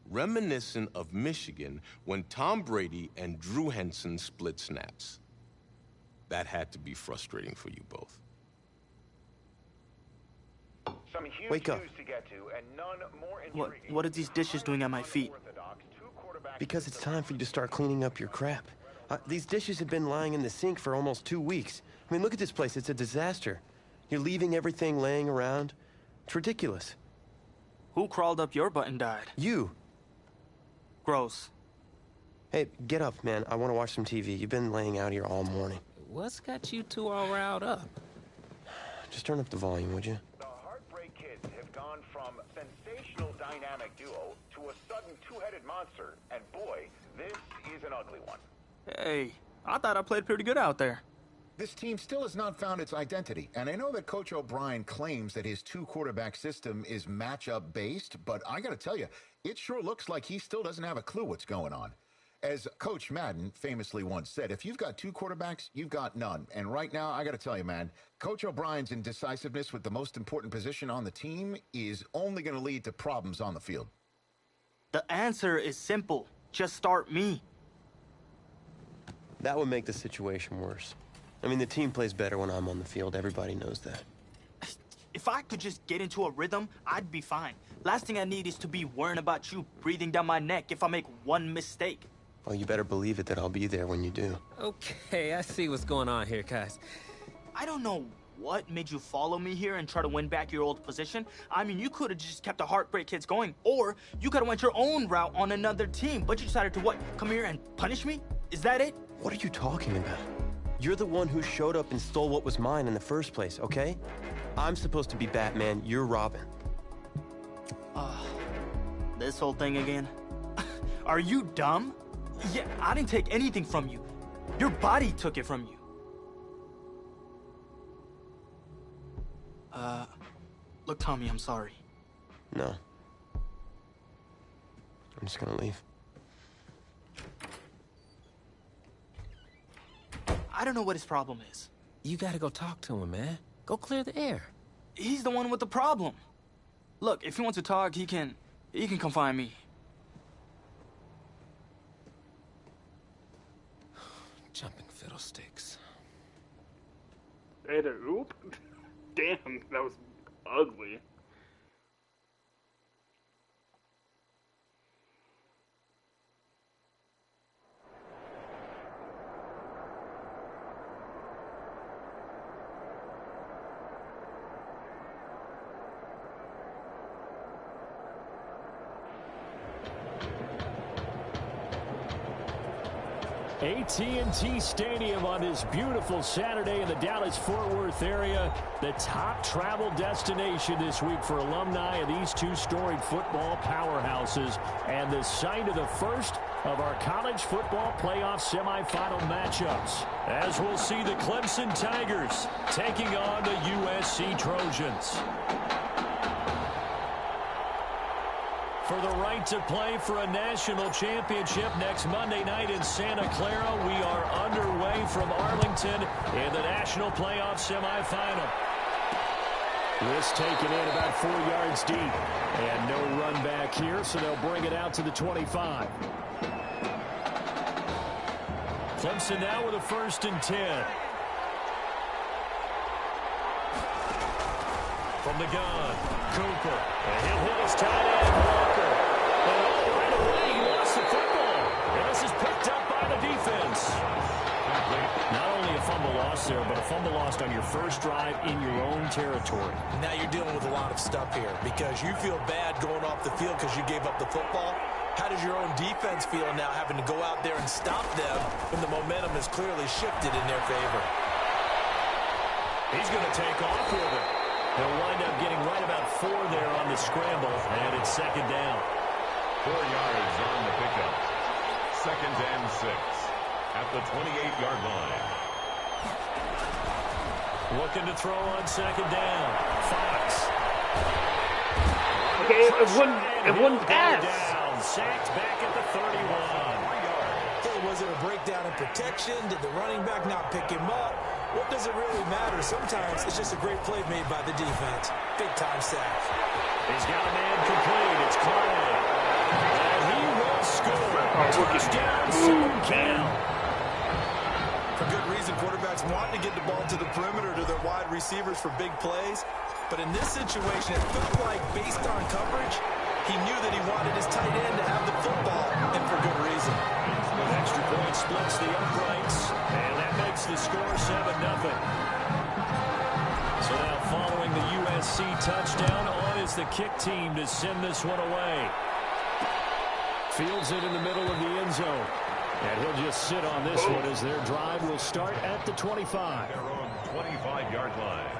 S10: Reminiscent of Michigan when Tom Brady and Drew Henson split snaps. That had to be frustrating for you both.
S3: Wake up. What are these dishes doing at my feet?
S4: Because it's time for you to start cleaning up your crap. These dishes have been lying in the sink for almost 2 weeks. I mean, look at this place. It's a disaster. You're leaving everything laying around. It's ridiculous.
S3: Who crawled up your butt and died?
S4: You.
S3: Gross.
S4: Hey, get up, man. I want to watch some TV. You've been laying out here all morning.
S2: What's got you two all riled up?
S4: Just turn up the volume, would you?
S5: The Heartbreak Kids have gone from sensational dynamic duo to a sudden two-headed monster. And boy, this is an ugly one.
S3: Hey, I thought I played pretty good out there.
S5: This team still has not found its identity, and I know that Coach O'Brien claims that his two-quarterback system is matchup-based, but I gotta tell you, it sure looks like he still doesn't have a clue what's going on. As Coach Madden famously once said, if you've got two quarterbacks, you've got none. And right now, I gotta tell you, man, Coach O'Brien's indecisiveness with the most important position on the team is only gonna lead to problems on the field.
S3: The answer is simple. Just start me.
S4: That would make the situation worse. I mean, the team plays better when I'm on the field. Everybody knows that.
S3: If I could just get into a rhythm, I'd be fine. Last thing I need is to be worrying about you breathing down my neck if I make one mistake.
S4: Well, you better believe it that I'll be there when you do.
S2: Okay, I see what's going on here, guys.
S3: I don't know what made you follow me here and try to win back your old position. I mean, you could have just kept the Heartbreak Kids going, or you could have went your own route on another team, but you decided to what? Come here and punish me? Is that it?
S4: What are you talking about? You're the one who showed up and stole what was mine in the first place, okay? I'm supposed to be Batman, you're Robin.
S3: This whole thing again? Are you dumb? Yeah, I didn't take anything from you. Your body took it from you. Look, Tommy, I'm sorry.
S4: No. I'm just gonna leave.
S3: I don't know what his problem is.
S2: You gotta go talk to him, man. Go clear the air.
S3: He's the one with the problem. Look, if he wants to talk, he can come find me.
S2: Jumping fiddlesticks.
S1: They had a oop? Damn, that was ugly.
S7: AT&T Stadium on this beautiful Saturday in the Dallas-Fort Worth area. The top travel destination this week for alumni of these two storied football powerhouses, and the site of the first of our college football playoff semifinal matchups, as we'll see the Clemson Tigers taking on the USC Trojans. For the right to play for a national championship next Monday night in Santa Clara, we are underway from Arlington in the national playoff semifinal. This taken in about 4 yards deep. And no run back here, so they'll bring it out to the 25. Clemson now with a 1st and 10. From the gun, Cooper. And he'll hit his tight end, Walker. And right away, he lost the football. And this is picked up by the defense. Not only a fumble loss there, but a fumble lost on your first drive in your own territory.
S8: Now you're dealing with a lot of stuff here because you feel bad going off the field because you gave up the football. How does your own defense feel now having to go out there and stop them when the momentum has clearly shifted in their favor?
S7: He's going to take off with it. He'll wind up getting right about 4 there on the scramble, and it's 2nd down.
S9: 4 yards on the pickup. 2nd and 6 at the 28-yard line.
S7: Looking to throw on 2nd down. Fox.
S1: Okay, it wouldn't pass.
S7: Down, sacked back at the 31.
S8: Hey, was it a breakdown in protection? Did the running back not pick him up? What does it really matter? Sometimes it's just a great play made by the defense. Big-time sack.
S7: He's got a man complete. It's Carney. And he will score. Touchdown, Sam Count.
S8: For good reason, quarterbacks want to get the ball to the perimeter to their wide receivers for big plays. But in this situation, it felt like based on coverage, he knew that he wanted his tight end to have the football, and for good reason.
S7: kick team to send this one away. Fields it in the middle of the end zone. And he'll just sit on this one as their drive will start at the 25.
S9: Their own 25-yard line.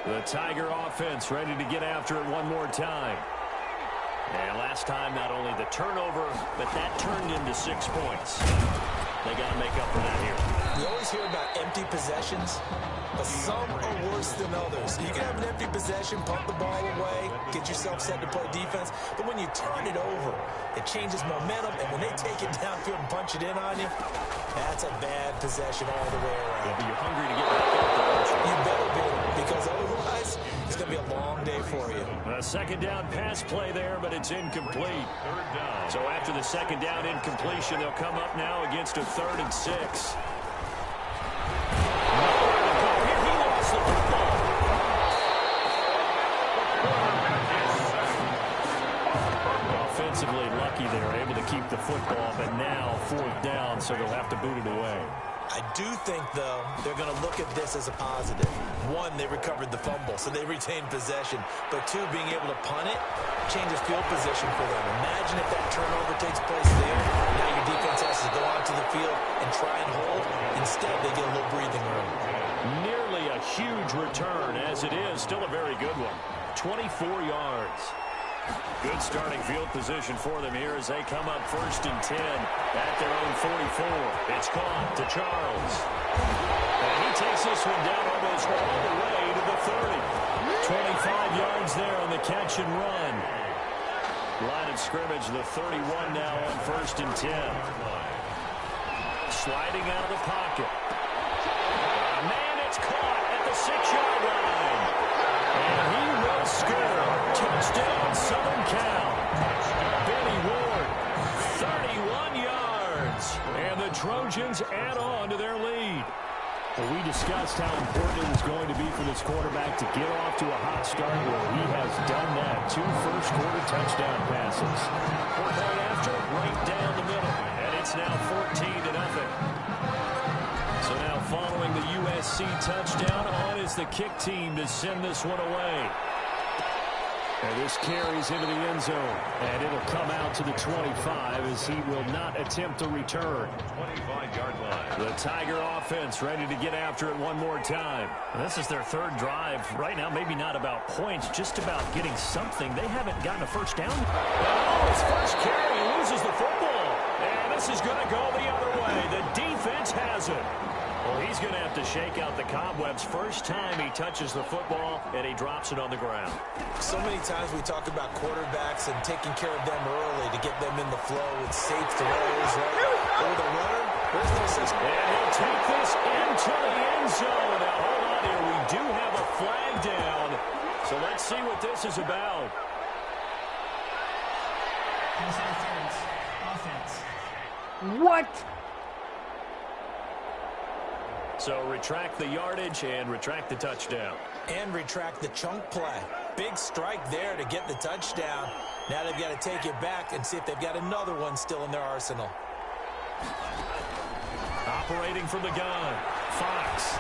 S7: The Tiger offense ready to get after it one more time. And last time, not only the turnover, but that turned into 6 points. They got to make up for that here.
S8: We always hear about empty possessions, but some are worse than others. You can have an empty possession, pump the ball away, get yourself set to play defense, but when you turn it over, it changes momentum, and when they take it downfield and punch it in on you, that's a bad possession all the way around.
S7: Yeah, but you're hungry to get back up there, aren't you?
S8: You better be, because otherwise, it's going to be a long day for you.
S7: A second down pass play there, but it's incomplete.
S9: Third down.
S7: So after the second down incompletion, they'll come up now against a 3rd and 6. Here he lost the football. Offensively lucky they were able to keep the football, but now 4th down, so they'll have to boot it away.
S8: I do think, though, they're going to look at this as a positive. One, they recovered the fumble, so they retained possession. But two, being able to punt it changes field position for them. Imagine if that turnover takes place there. Now your defense has to go onto the field and try and hold. Instead, they get a little breathing room.
S7: Nearly a huge return, as it is. Still a very good one. 24 yards. Good starting field position for them here as they come up 1st and 10 at their own 44. It's caught to Charles. And he takes this one down almost all the way to the 30. 25 yards there on the catch and run. Line of scrimmage, the 31 now on 1st and 10. Sliding out of the pocket. Man, it's caught at the 6-yard line. And he will score. Touchdown, Southern Cal. Benny Ward, 31 yards. And the Trojans add on to their lead. Well, we discussed how important it was going to be for this quarterback to get off to a hot start. Well, he has done that. 2 first-quarter touchdown passes. 4-point after, right down the middle. And it's now 14-0. So now following the USC touchdown, on is the kick team to send this one away. And this carries into the end zone. And it'll come out to the 25 as he will not attempt a return.
S9: 25-yard line.
S7: The Tiger offense ready to get after it one more time. And this is their 3rd drive. Right now, maybe not about points, just about getting something. They haven't gotten a first down. Oh, his first carry, he loses the football. And this is going to go the other way. The defense has it. Well, he's going to have to shake out the cobwebs. First time he touches the football, and he drops it on the ground.
S8: So many times we talk about quarterbacks and taking care of them early to get them in the flow with safe throws, right? Or the runner, there's no such...
S7: And he'll take this into the end zone. Now, hold on here. We do have a flag down. So let's see what this is about.
S1: Offense. What?
S7: So retract the yardage and retract the touchdown.
S8: And retract the chunk play. Big strike there to get the touchdown. Now they've got to take it back and see if they've got another one still in their arsenal.
S7: Operating from the gun, Fox.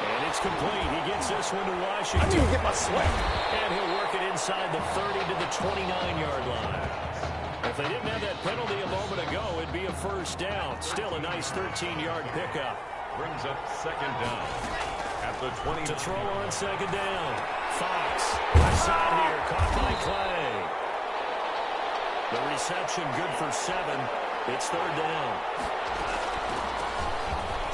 S7: And it's complete. He gets this one to Washington.
S1: I didn't even get my sweat.
S7: And he'll work it inside the 30 to the 29-yard line. If they didn't have that penalty a moment ago, it'd be a first down. Still a nice 13-yard pickup.
S9: Brings up 2nd down at the 20.
S7: To throw on 2nd down. Fox, left side here, caught by Clay. The reception good for 7. It's 3rd down.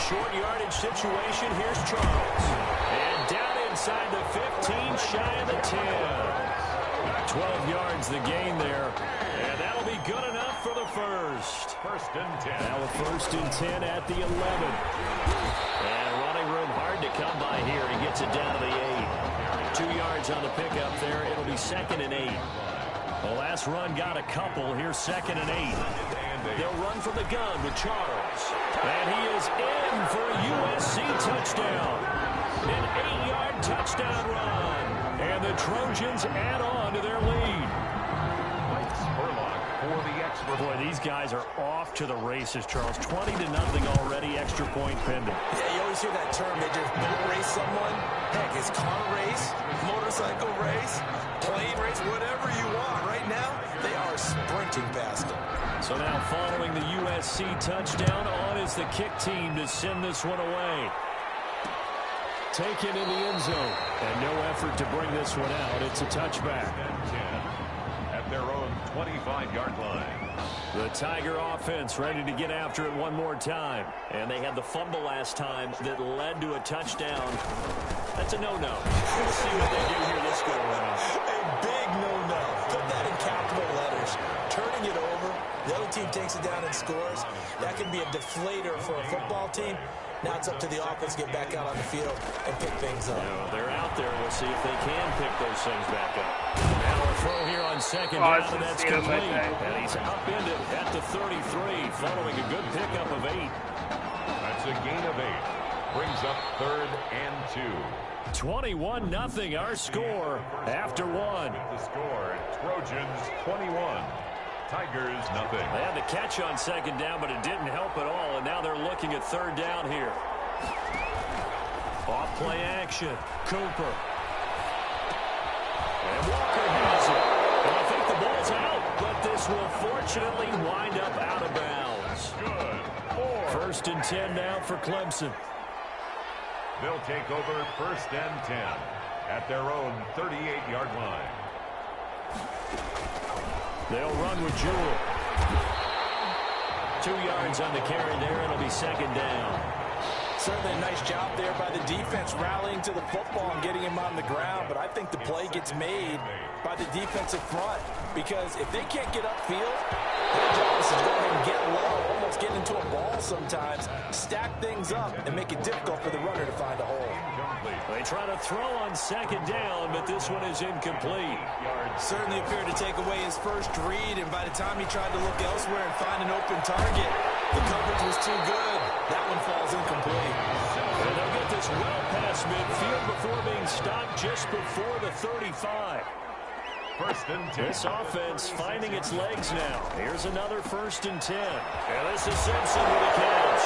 S7: Short yardage situation. Here's Charles. And down inside the 15, shy of the 10. 12 yards the gain there. And that'll be good enough for the first.
S9: 1st and 10.
S7: Now a 1st and 10 at the 11. And running room hard to come by here. He gets it down to the 8. 2 yards on the pickup there. It'll be 2nd and 8. The last run got a couple. Here's 2nd and 8. They'll run from the gun with Charles. And he is in for a USC touchdown. An 8-yard touchdown run. And the Trojans add on to their lead.
S9: Mike Spurlock for the extra
S7: Boy, these guys are off to the races, Charles. 20-0 already, extra point pending.
S8: Yeah, you always hear that term. They just boat race someone. Heck, it's car race, motorcycle race, plane race, whatever you want. Right now, they are sprinting past them.
S7: So now following the USC touchdown, on is the kick team to send this one away. Taken in the end zone, and no effort to bring this one out. It's a touchback.
S9: At their own 25-yard line.
S7: The Tiger offense ready to get after it one more time. And they had the fumble last time that led to a touchdown. That's a no-no. We'll see what they do here this go around.
S8: A big no-no. Put that in capital letters. Turning it over, the other team takes it down and scores. That can be a deflator for a football team. Now it's up to the offense to get back out on the field and pick things up.
S7: They're out there. We'll see if they can pick those things back up. Now a throw here on second down, and that's complete. And he's upended at the 33, following a good pickup of 8.
S9: That's a gain of 8. Brings up 3rd and 2.
S7: 21-0 our score after 1.
S9: The score, Trojans 21. Tigers, nothing.
S7: They had the catch on second down, but it didn't help at all, and now they're looking at 3rd down here. Off play action. Cooper. And Walker has it. And I think the ball's out, but this will fortunately wind up out of bounds.
S9: Good.
S7: 1st and 10 now for Clemson.
S9: They'll take over 1st and 10 at their own 38-yard line.
S7: They'll run with Jewell. 2 yards on the carry there. It'll be 2nd down.
S8: Certainly a nice job there by the defense rallying to the football and getting him on the ground. But I think the play gets made by the defensive front. Because if they can't get upfield, their job is to go ahead and get low, almost get into a ball sometimes, stack things up, and make it difficult for the runner to find a hole.
S7: They try to throw on 2nd down, but this one is incomplete.
S8: Certainly appeared to take away his first read, and by the time he tried to look elsewhere and find an open target, the coverage was too good. That one falls incomplete.
S7: And they'll get this well past midfield before being stopped just before the 35.
S9: 1st and 10.
S7: This offense finding its legs now. Here's another 1st and 10. And this is Simpson with a catch.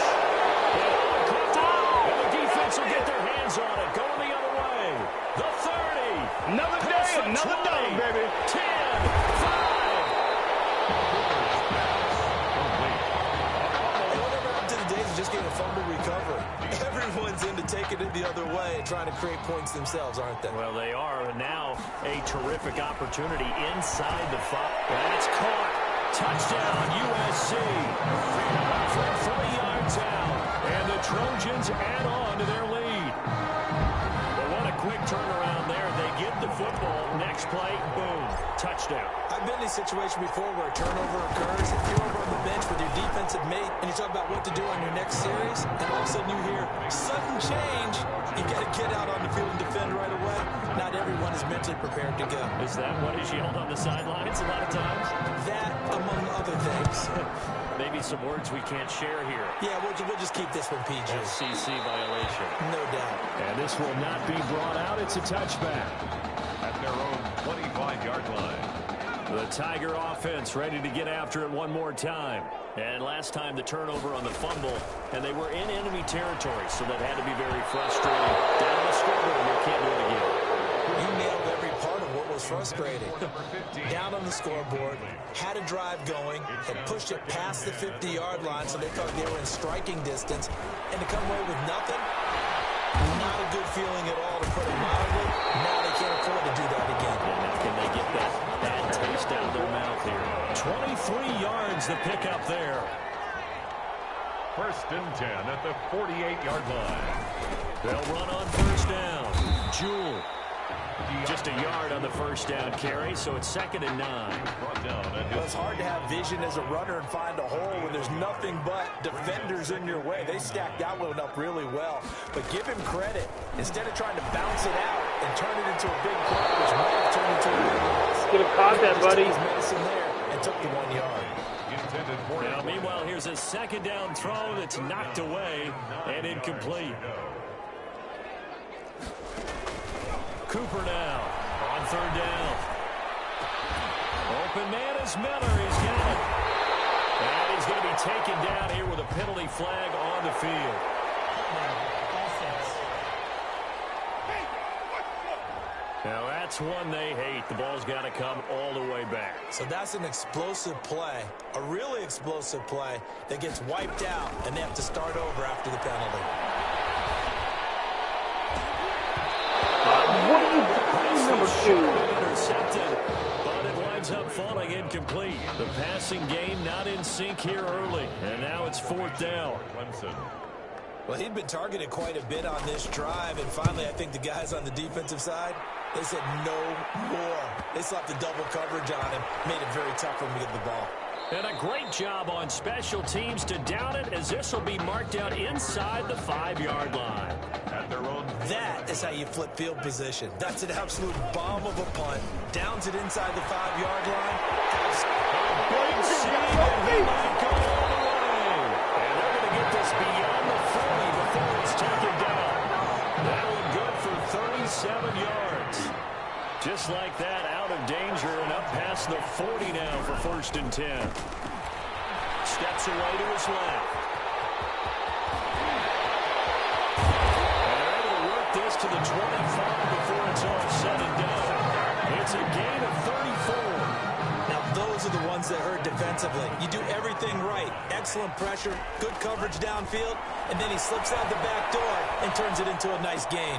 S7: And the defense will get their hands on it. Going the other way. The 30.
S1: Another day, another dog, baby.
S7: 10, 5.
S8: Whatever happened to the days of just getting a fumble recovery? Everyone's into taking it the other way and trying to create points themselves, aren't they?
S7: Well, they are. And now a terrific opportunity inside the 5. That's caught. Touchdown, USC. 3 yards out. And the Trojans add on to their lead. But what a quick turnaround there. They get the football. Next play, boom, touchdown.
S8: I've been in a situation before where a turnover occurs. If you're over on the bench with your defensive mate and you talk about what to do on your next series, and all of a sudden you hear sudden change, you got to get out on the field and defend right away. Not everyone is mentally prepared to go.
S7: Is that what is yelled on the sidelines a lot of times?
S8: That, among other things.
S7: Maybe some words we can't share here.
S8: Yeah, we'll just keep this one PG.
S7: FCC violation.
S8: No doubt.
S7: And this will not be brought out. It's a touchback.
S9: At their own 25-yard line.
S7: The Tiger offense ready to get after it one more time. And last time the turnover on the fumble, and they were in enemy territory, so that had to be very frustrating. Down the scoreboard, you can't do it again.
S8: You nailed every part of what was frustrating. Down on the scoreboard, had a drive going, had pushed it past the 50-yard line, so they thought they were in striking distance, and to come away with nothing, not a good feeling at all, to put it mildly. Now they can't afford to do that again.
S7: And now can they get that bad taste out of their mouth here? 23 yards the pickup there.
S9: 1st and 10 at the 48-yard line.
S7: They'll run on 1st down. Jewell. Just a yard on the 1st down carry, so it's 2nd and 9.
S8: Well, it's hard to have vision as a runner and find a hole when there's nothing but defenders in your way. They stacked that one up really well. But give him credit. Instead of trying to bounce it out and turn it into a big play, which might have turned into a big loss.
S1: Get him caught that, buddy.
S8: His medicine there and took the 1 yard.
S7: Now, meanwhile, here's a 2nd down throw that's knocked away and incomplete. Cooper now on 3rd down. Open man is Miller. He's got it. And he's going to be taken down here with a penalty flag on the field. Now that's one they hate. The ball's got to come all the way back.
S8: So that's an explosive play, a really explosive play that gets wiped out, and they have to start over after the penalty.
S1: What are you doing, number 2?
S7: Intercepted, but it winds up falling incomplete. The passing game not in sync here early, and now it's 4th down.
S8: Well, he'd been targeted quite a bit on this drive, and finally I think the guys on the defensive side, they said no more. They slapped the double coverage on him, made it very tough for him to get the ball.
S7: And a great job on special teams to down it, as this will be marked out inside the 5-yard line.
S9: At their own.
S8: That is how you flip field position. That's an absolute bomb of a punt. Downs it inside the 5-yard line.
S7: Big save, and he might go all the way. And they're going to get this beyond the 40 before it's taken down. That one good for 37 yards. Just like that, out of danger and up past the 40 now for 1st and 10. Steps away to his left. And they're able to work this to the 25 before it's all said and done. It's a gain of 34.
S8: Now, those are the ones that hurt defensively. You do everything right. Excellent pressure, good coverage downfield, and then he slips out the back door and turns it into a nice gain.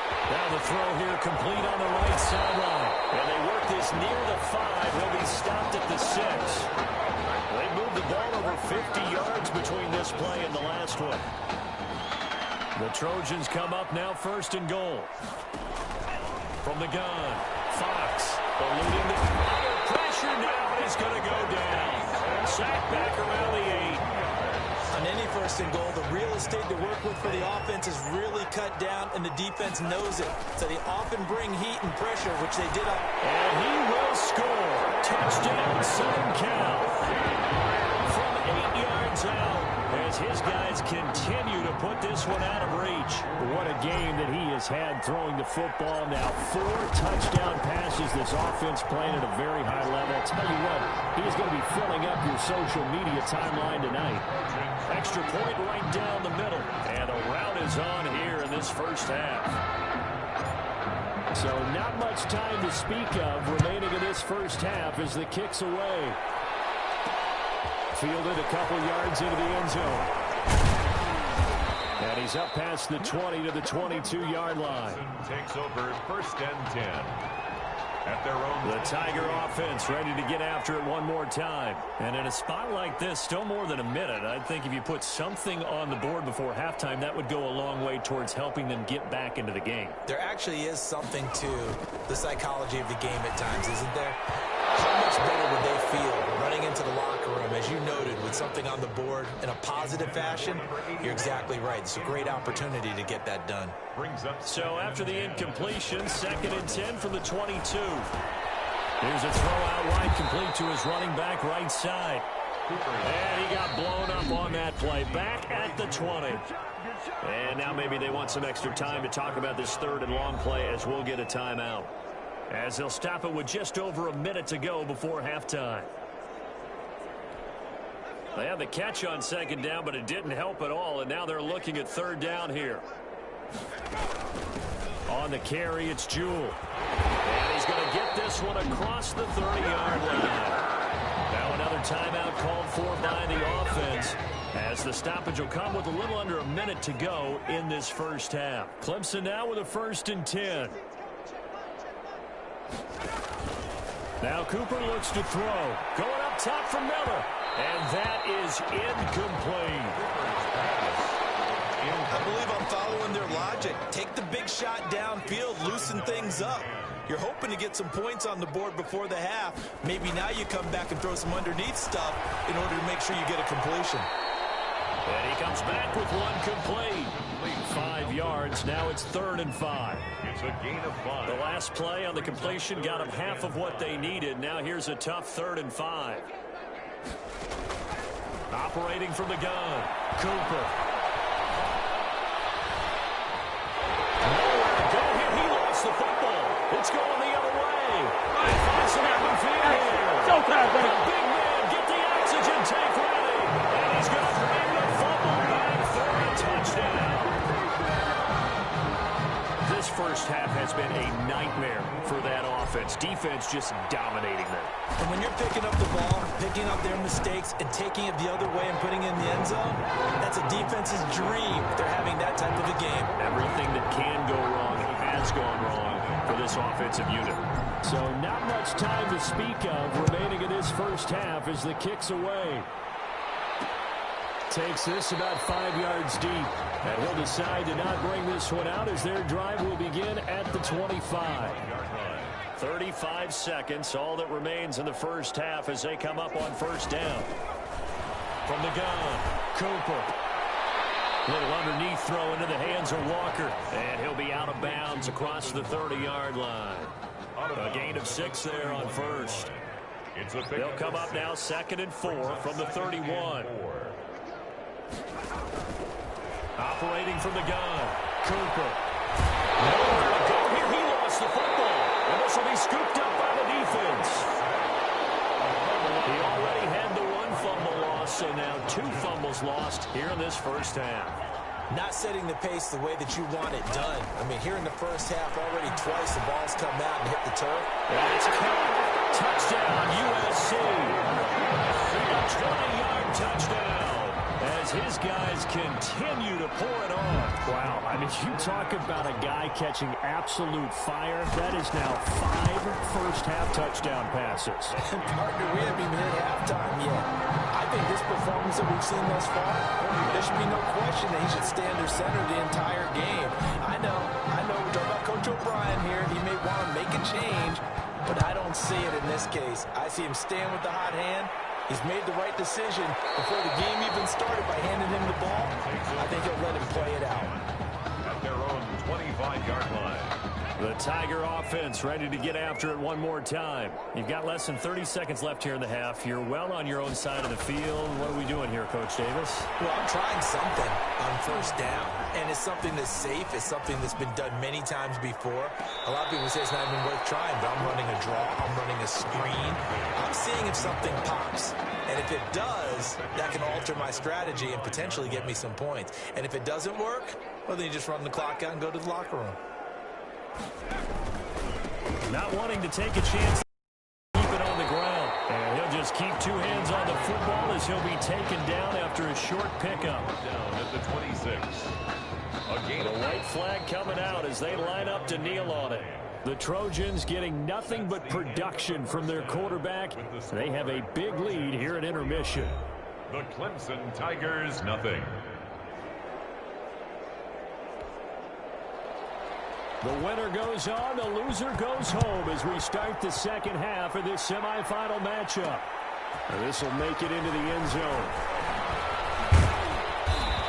S7: Now the throw here complete on the right sideline. And they work this near the 5. He'll be stopped at the 6. They moved the ball over 50 yards between this play and the last one. The Trojans come up now 1st and goal. From the gun, Fox eluding the pressure now. He's going to go down. Sacked back around the 8.
S8: On any 1st and goal, the real estate to work with for the offense is really cut down, and the defense knows it. So they often bring heat and pressure, which they did up.
S7: And he will score. Touchdown, Southern Cal. From 8 yards out, as his guys continue to put this one out of reach. What a game that he has had throwing the football. Now 4 touchdown passes. This offense playing at a very high level. I'll tell you what, he's going to be filling up your social media timeline tonight. Extra point right down the middle. And a rout is on here in this first half. So not much time to speak of remaining in this first half as the kick's away. Fielded a couple yards into the end zone. And he's up past the 20 to the 22-yard line.
S9: Takes over 1st and 10. At their own.
S7: The Tiger offense ready to get after it one more time. And in a spot like this, still more than a minute, I think if you put something on the board before halftime, that would go a long way towards helping them get back into the game.
S8: There actually is something to the psychology of the game at times, isn't there? How much better would they feel running into the locker room, as you noted, with something on the board in a positive fashion? You're exactly right. It's a great opportunity to get that done.
S7: So after the incompletion, 2nd and 10 from the 22. Here's a throw out wide, complete to his running back right side. And he got blown up on that play. Back at the 20. And now maybe they want some extra time to talk about this 3rd and long play, as we'll get a timeout. As they'll stop it with just over a minute to go before halftime. They had the catch on 2nd down, but it didn't help at all, and now they're looking at 3rd down here. On the carry, it's Jewell. And he's going to get this one across the 30-yard line. Now another timeout called for by the offense, as the stoppage will come with a little under a minute to go in this first half. Clemson now with a 1st and 10. Now Cooper looks to throw. Going up top for Miller. And that is incomplete.
S8: I believe I'm following their logic. Take the big shot downfield, loosen things up. You're hoping to get some points on the board before the half. Maybe now you come back and throw some underneath stuff in order to make sure you get a completion.
S7: And he comes back with one complete. 5 yards. Now it's 3rd and 5.
S9: It's a gain of 5.
S7: The last play on the completion got them half of what they needed. Now here's a tough 3rd and 5. Operating from the gun, Cooper. Nowhere to go here. He lost the football. It's going the other way. He finds an open field here.
S1: Showtime, baby.
S7: The big man get the oxygen tank ready. for that offense. Defense just dominating them.
S8: And when you're picking up the ball, picking up their mistakes, and taking it the other way and putting it in the end zone, that's a defense's dream. They're having that type of a game.
S7: Everything that can go wrong has gone wrong for this offensive unit. So not much time to speak of remaining in this first half as the kick's away. Takes this about 5 yards deep. And he'll decide to not bring this one out as their drive will begin at the 25. 35 seconds, all that remains in the first half as they come up on first down. From the gun, Cooper. Little underneath throw into the hands of Walker. And he'll be out of bounds across the 30-yard line. A gain of 6 there on first. They'll come up now 2nd and 4 from the 31. Operating from the gun, Cooper. Nowhere to go here. He lost the football. And this will be scooped up by the defense. He already had the 1 fumble loss, so now 2 fumbles lost here in this first half.
S8: Not setting the pace the way that you want it done. I mean, here in the first half, already twice the ball's come out and hit the turf.
S7: And it's caught. Touchdown, USC. A 20-yard touchdown as his guys continue to pour it on. Wow, I mean, you talk about a guy catching absolute fire. That is now 5 first-half touchdown passes.
S8: And partner, we haven't even hit halftime yet. I think this performance that we've seen thus far, there should be no question that he should stay under center the entire game. I know, we're talking about Coach O'Brien here. He may want to make a change, but I don't see it in this case. I see him staying with the hot hand. He's made the right decision before the game even started by handing him the ball. I think he'll let him play it out.
S9: At their own 25-yard line.
S7: The Tiger offense ready to get after it one more time. You've got less than 30 seconds left here in the half. You're well on your own side of the field. What are we doing here, Coach Davis?
S8: Well, I'm trying something on first down, and it's something that's safe. It's something that's been done many times before. A lot of people say it's not even worth trying, but I'm running a draw. I'm running a screen. I'm seeing if something pops. And if it does, that can alter my strategy and potentially get me some points. And if it doesn't work, well, then you just run the clock out and go to the locker room.
S7: Not wanting to take a chance to keep it on the ground. And he'll just keep 2 hands on the football as he'll be taken down after a short pickup.
S9: Down at the 26.
S7: The white flag coming out as they line up to kneel on it. The Trojans getting nothing but production from their quarterback. They have a big lead here at intermission.
S9: The Clemson Tigers, nothing.
S7: The winner goes on, the loser goes home as we start the second half of this semifinal matchup. And this will make it into the end zone.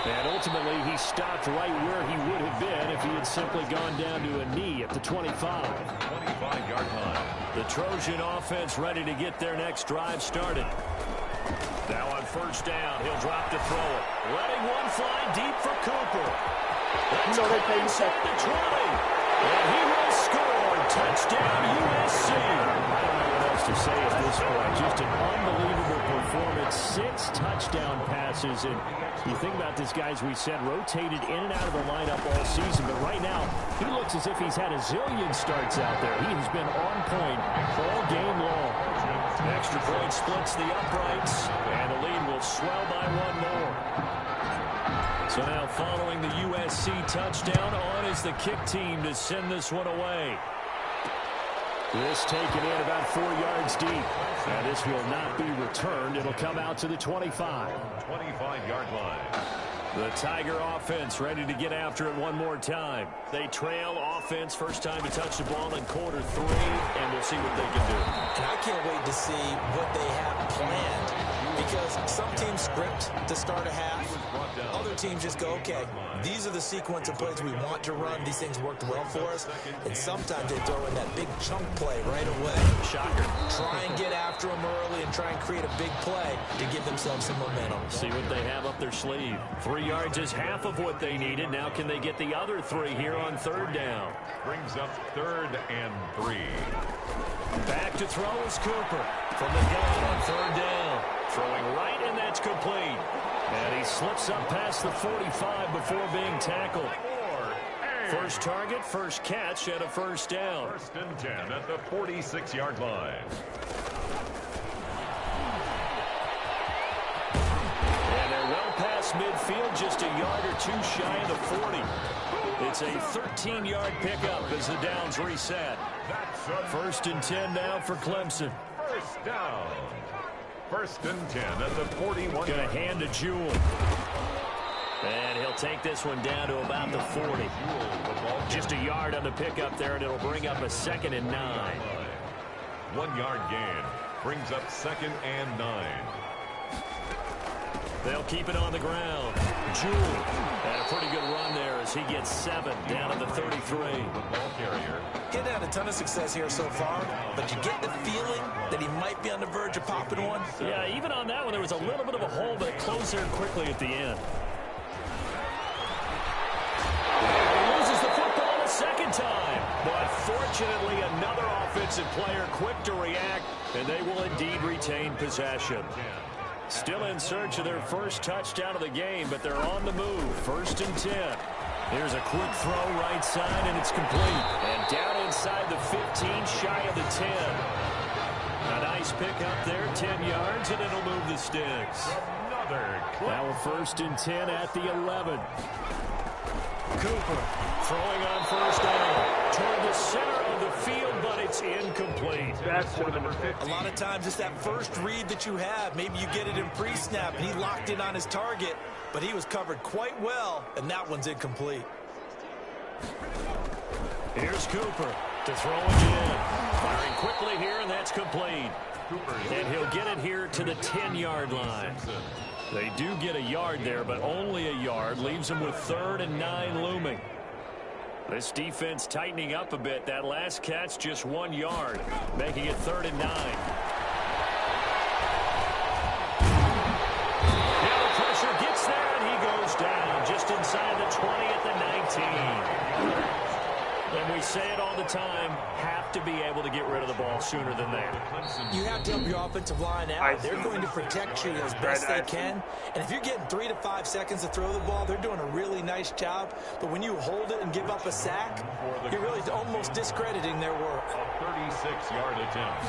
S7: And ultimately, he stopped right where he would have been if he had simply gone down to a knee at the 25.
S9: 25-yard line.
S7: The Trojan offense ready to get their next drive started. Now on first down, he'll drop to throw it. Letting one fly deep for Cooper. That's inside the 20. And he will score. Touchdown, USC. I don't know what else to say at this point. Just an unbelievable performance. 6 touchdown passes. And you think about this guy, as we said, rotated in and out of the lineup all season. But right now, he looks as if he's had a zillion starts out there. He has been on point all game long. Extra point splits the uprights. And the lead will swell by 1 more. So now following the USC touchdown, on is the kick team to send this one away. This taken in about 4 yards deep. And this will not be returned. It'll come out to the 25.
S9: 25-yard line.
S7: The Tiger offense ready to get after it one more time. They trail offense, first time to touch the ball in quarter 3, and we'll see what they can do.
S8: And I can't wait to see what they have planned, because some teams script to start a half. Other teams just go, okay, these are the sequence of plays we want to run. These things worked well for us. And sometimes they throw in that big chunk play right away.
S7: Shocker.
S8: Try and get after them early and try and create a big play to give themselves some momentum.
S7: See what they have up their sleeve. 3 yards is half of what they needed. Now can they get the other 3 here on third down?
S9: Brings up 3rd and 3.
S7: Back to throw is Cooper from the gun on third down. Throwing right, and that's complete. And he slips up past the 45 before being tackled. First target, first catch, and a first down.
S9: 1st and 10 at the 46-yard line.
S7: And they're well past midfield, just a yard or two shy of the 40. It's a 13-yard pickup as the downs reset. 1st and 10 now for Clemson.
S9: First down. 1st and 10 at the 41.
S7: Going to hand to Jewell. And he'll take this one down to about the 40. Just a yard on the pickup there, and it'll bring up a 2nd and 9.
S9: 1 yard gain brings up 2nd and 9.
S7: They'll keep it on the ground. Jewell had a pretty good run there as he gets 7 down to the 33.
S9: Ball carrier.
S8: He's had a ton of success here so far, but you get the feeling that he might be on the verge of popping one.
S7: Yeah, even on that one, there was a little bit of a hole, but it closed there quickly at the end. He loses the football a 2nd time, but fortunately another offensive player quick to react, and they will indeed retain possession. Still in search of their first touchdown of the game, but they're on the move. 1st and 10. Here's a quick throw right side, and it's complete. And down inside the 15, shy of the 10. A nice pick up there, 10 yards, and it'll move the sticks. Now a 1st and 10 at the 11. Cooper throwing on 1st down toward the center of the field, but it's incomplete.
S1: That's number 50.
S8: A lot of times it's that first read that you have. Maybe you get it in pre-snap, and he locked in on his target, but he was covered quite well, and that one's incomplete.
S7: Here's Cooper to throw again. Firing quickly here, and that's complete. And he'll get it here to the 10-yard line. They do get a yard there, but only a yard. Leaves them with 3rd and 9 looming. This defense tightening up a bit. That last catch just 1 yard, making it 3rd and 9. Now the pressure gets there, and he goes down just inside the 20 at the 19. And we say it all the time, have to be able to get rid of the ball sooner than that.
S8: You have to help your offensive line out. They're going to protect you as best they can. And if you're getting 3 to 5 seconds to throw the ball, they're doing a really nice job. But when you hold it and give up a sack, you're really almost discrediting their work.
S9: A 36-yard attempt.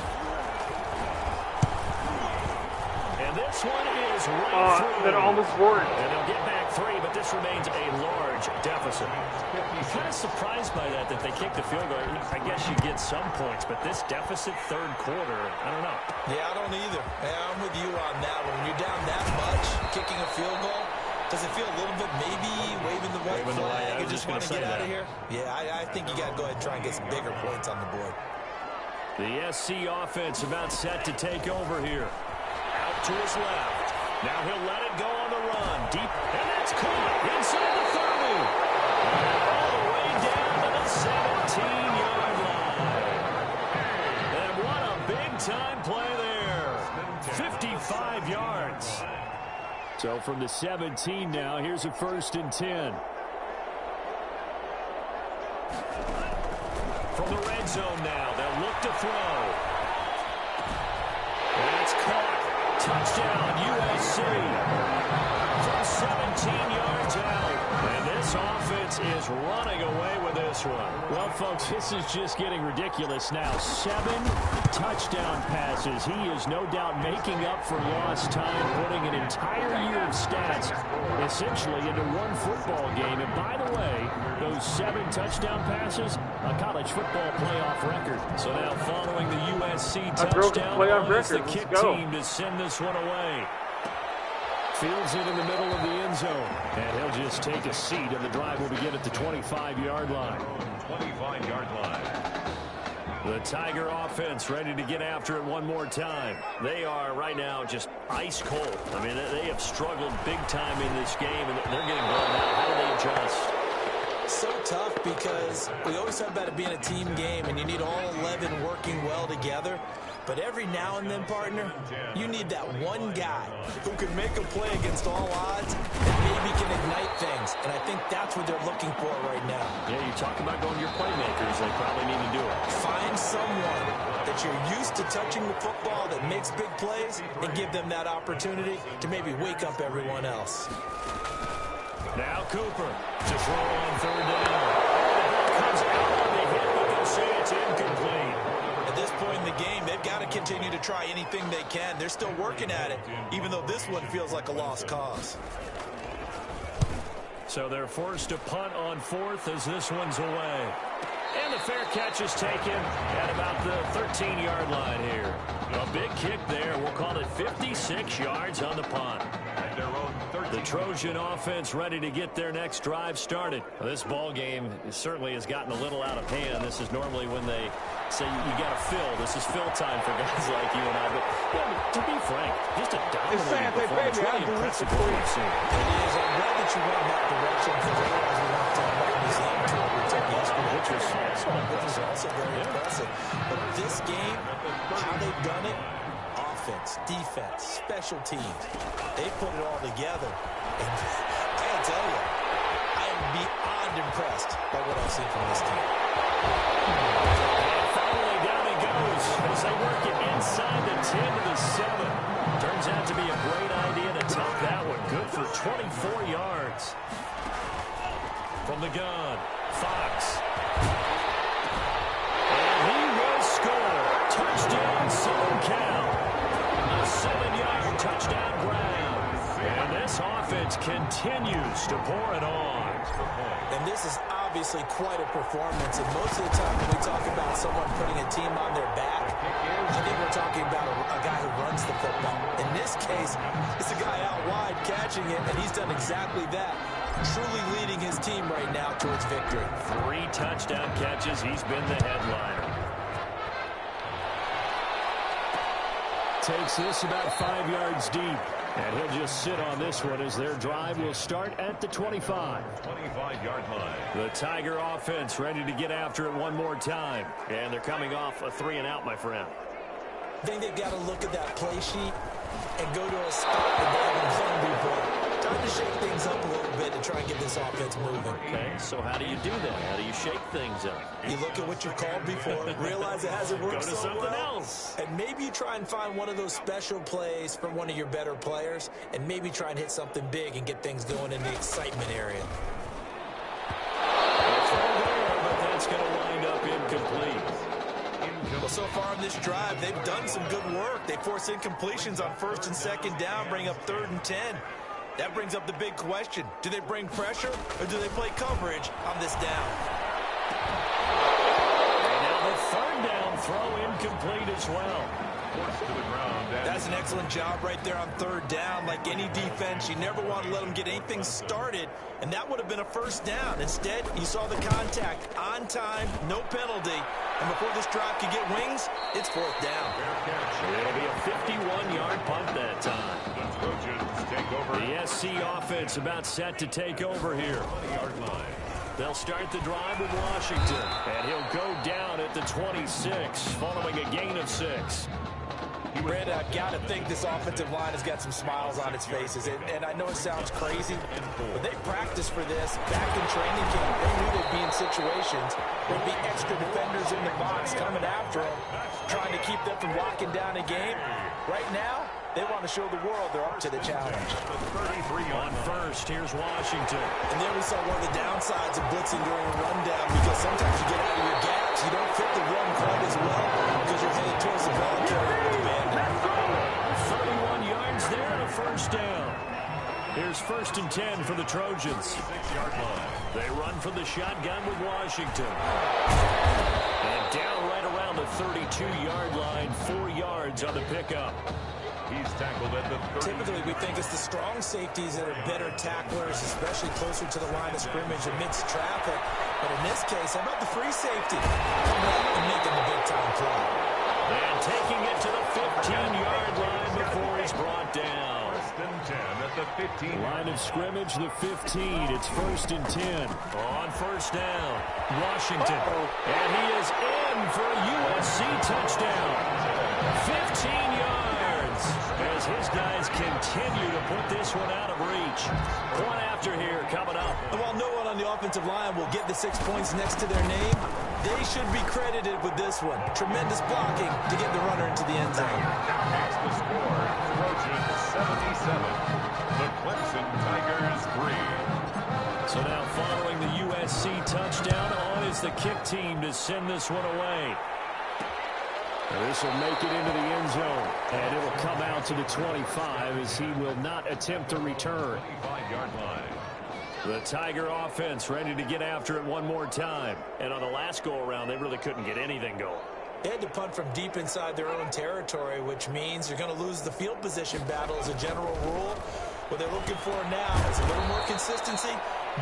S7: And this one is right through.
S1: That almost worked.
S7: And they'll get back 3, but this remains a large deficit. I'm kind of surprised by that they kicked the field goal. I guess you get some points, but this deficit 3rd quarter, I don't know.
S8: Yeah, I don't either. Yeah, I'm with you on that one. When you're down that much, kicking a field goal, does it feel a little bit maybe waving the white flag and just want to get out of here? Yeah, I think you got to go ahead and try and get some bigger points on the board.
S7: The SC offense about set to take over here. Out to his left. Now he'll let it go on the run. Deep, and that's caught inside the 30. All the way down to the 17-yard line. And what a big-time play there. 55 yards. So from the 17 now, here's a 1st and 10. From the red zone now, they'll look to throw. And it's caught. Touchdown, USC. From 17 yards out. And this offense is running away with this one. Well, folks, this is just getting ridiculous now. 7 touchdown passes. He is no doubt making up for lost time, putting an entire year of stats essentially into one football game. And by the way, those 7 touchdown passes, a college football playoff record. So now following the USC touchdown, it's the kick team to send this one away. Fields it in the middle of the end zone. And he'll just take a seat, and the drive will begin at the 25-yard line.
S9: 25-yard line.
S7: The Tiger offense ready to get after it one more time. They are right now just ice cold. I mean, they have struggled big time in this game, and they're getting blown out. How do they adjust?
S8: So tough because we always talk about it being a team game, and you need all 11 working well together. But every now and then, partner, you need that one guy who can make a play against all odds and maybe can ignite things. And I think that's what they're looking for right now.
S7: Yeah, you talk about going to your playmakers. They probably need to do it.
S8: Find someone that you're used to touching the football that makes big plays and give them that opportunity to maybe wake up everyone else.
S7: Now Cooper to throw on 3rd down.
S11: comes out on the hit, but they'll say it's incomplete.
S8: At this point in the game, they've got to continue to try anything they can. They're still working at it, even though this one feels like a lost cause.
S11: So they're forced to punt on fourth as this one's away. And the fair catch is taken at about the 13-yard line here. A big kick there. We'll call it 56 yards on the punt. The Trojan offense ready to get their next drive started. Well, this ball game certainly has gotten a little out of hand. This is normally when they say you got to fill. This is fill time for guys like you and I. But yeah, to be frank, just a dominating performance. Really impressive what we've seen.
S8: It is. I'm glad that you went in that direction because otherwise we have to use them to return yesterday, which is also very impressive. But this game, how they've done it, offense, defense, special teams, they put it all together. And I gotta tell you, I am beyond impressed by what I've seen from this team.
S11: And finally, down it goes as they work it inside the 10 to the 7. Turns out to be a great idea to tuck that one. Good for 24 yards. From the gun, Fox. And he will score. Touchdown, Southern Cal. A 7-yard touchdown ground. And this offense continues to pour it on.
S8: And this is obviously quite a performance. And most of the time when we talk about someone putting a team on their back, I think we're talking about a guy who runs the football. In this case, it's a guy out wide catching it, and he's done exactly that. Truly leading his team right now towards victory.
S11: 3 touchdown catches. He's been the headliner. Takes this about 5 yards deep. And he'll just sit on this one as their drive will start at the 25.
S9: 25-yard line.
S11: The Tiger offense ready to get after it one more time. And they're coming off a 3-and-out, my friend.
S8: I think they've got to look at that play sheet and go to a spot that they haven't done before. Time to shake things up a little bit to try and get this offense moving.
S11: Okay, so how do you do that? How do you shake things up?
S8: You look at what you called before, realize it hasn't worked
S11: Go to
S8: so
S11: something
S8: well,
S11: else.
S8: and maybe you try and find one of those special plays from one of your better players, and maybe try and hit something big and get things going in the excitement area.
S11: It's all there, but that's going to wind up incomplete.
S8: Well, so far on this drive, they've done some good work. They force incompletions on 1st and 2nd down, bring up 3rd and 10. That brings up the big question. Do they bring pressure or do they play coverage on this down?
S11: And now the 3rd down throw incomplete as well.
S9: To the ground.
S8: That's an excellent job right there on 3rd down. Like any defense, you never want to let them get anything started, and that would have been a 1st down. Instead, you saw the contact on time, no penalty, and before this drive could get wings, it's 4th down.
S11: It'll be a 51-yard punt that time.
S9: The Trojans take over.
S11: The SC offense about set to take over here.
S9: 20-yard line.
S11: They'll start the drive with Washington, and he'll go down at the 26, following a gain of 6.
S8: Brandon, I've got to think this offensive line has got some smiles on its faces. And I know it sounds crazy, but they practiced for this back in training camp. They knew they'd be in situations. There'd be extra defenders in the box coming after them, trying to keep them from locking down a game. Right now, they want to show the world they're up to the challenge.
S11: 33 on 1st, here's Washington.
S8: And there we saw one of the downsides of blitzing during a rundown, because sometimes you get out of your gaps. You don't fit the run quite as well because you're headed towards the ball carrier with the band.
S11: 31 yards there and a 1st down. Here's 1st and 10 for the Trojans.
S9: 6-yard line.
S11: They run from the shotgun with Washington. And down right around the 32-yard line, 4 yards on the pickup.
S9: He's tackled at the 30.
S8: Typically, we think it's the strong safeties that are better tacklers, especially closer to the line of scrimmage amidst traffic. But in this case, how about the free safety coming up and making the big-time play?
S11: And taking it to the 15-yard line before he's brought down.
S9: 1st and 10 at the 15.
S11: Line of scrimmage, the 15. It's 1st and 10. On 1st down, Washington. And he is in for a USC touchdown. 15 yards. As his guys continue to put this one out of reach. Point after here coming up.
S8: And while no one on the offensive line will get the 6 points next to their name, they should be credited with this one. Tremendous blocking to get the runner into the end zone.
S9: That's the score. Trojans 77. The Clemson Tigers 3.
S11: So now following the USC touchdown. On is the kick team to send this one away. This will make it into the end zone, and it'll come out to the 25 as he will not attempt to return.
S9: 25-yard line.
S11: The Tiger offense ready to get after it one more time. And on the last go-around, they really couldn't get anything going.
S8: They had to punt from deep inside their own territory, which means you're going to lose the field position battle as a general rule. What they're looking for now is a little more consistency,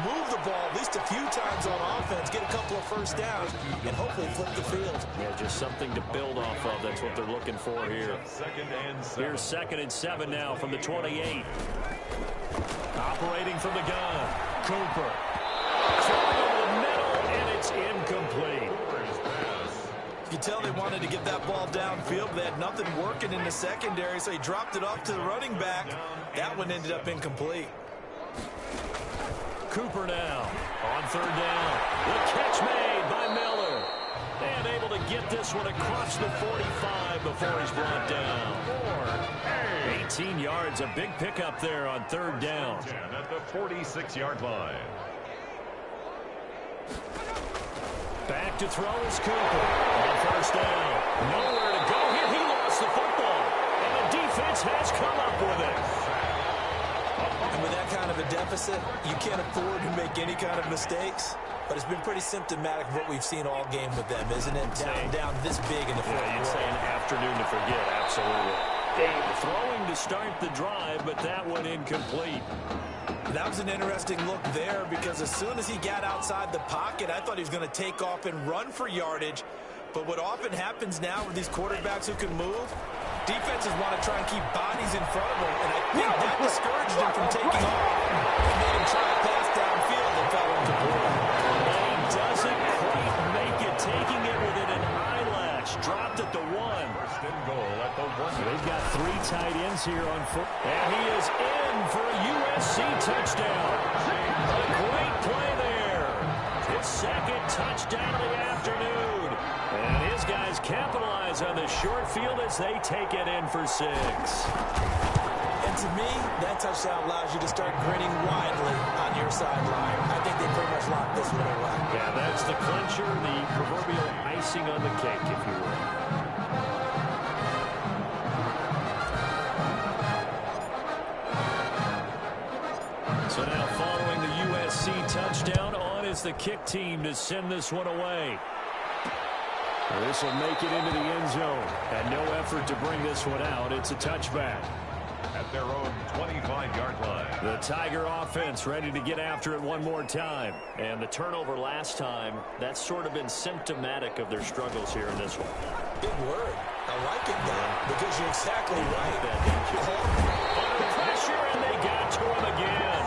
S8: move the ball at least a few times on offense, get a couple of first downs, and hopefully flip the field.
S11: Yeah, just something to build off of. That's what they're looking for here. Here's 2nd and 7 now from the 28. Operating from the gun, Cooper. Throwing over the middle, and it's incomplete.
S8: You can tell they wanted to get that ball downfield, but they had nothing working in the secondary, so he dropped it off to the running back. That one ended up incomplete.
S11: Cooper now on 3rd down. The catch made by Miller. And able to get this one across the 45 before he's brought down. 18 yards, a big pickup there on 3rd down.
S9: At the 46-yard line.
S11: Back to throw is Cooper on 1st down. Nowhere to go here. He lost the football. And the defense has come up with it.
S8: And with that kind of a deficit, you can't afford to make any kind of mistakes. But it's been pretty symptomatic of what we've seen all game with them, isn't it? Down this big in the fourth quarter.
S11: You'd say an afternoon to forget, absolutely. Throwing to start the drive, but that one incomplete.
S8: That was an interesting look there because as soon as he got outside the pocket, I thought he was going to take off and run for yardage. But what often happens now with these quarterbacks who can move, defenses want to try and keep bodies in front of them, and I think that discouraged him from taking off. It made him try to pass downfield and fell incomplete.
S11: He doesn't quite make it, taking it within an eyelash. Dropped at the 1.
S9: First and goal at the 1.
S11: They've got 3 tight ends here on foot. And he is in for a USC touchdown. A great play there. His 2nd touchdown of the afternoon. And his guys capitalize on the short field as they take it in for 6.
S8: And to me, that touchdown allows you to start grinning widely on your sideline. I think they pretty much locked this one away.
S11: Yeah, that's the clincher, the proverbial icing on the cake, if you will. So now following the USC touchdown, on is the kick team to send this one away. This will make it into the end zone. And no effort to bring this one out. It's a touchback.
S9: At their own 25-yard line.
S11: The Tiger offense ready to get after it one more time. And the turnover last time, that's sort of been symptomatic of their struggles here in this one.
S8: Big word. I like it now because you're exactly right.
S11: Under pressure, and they got to him again.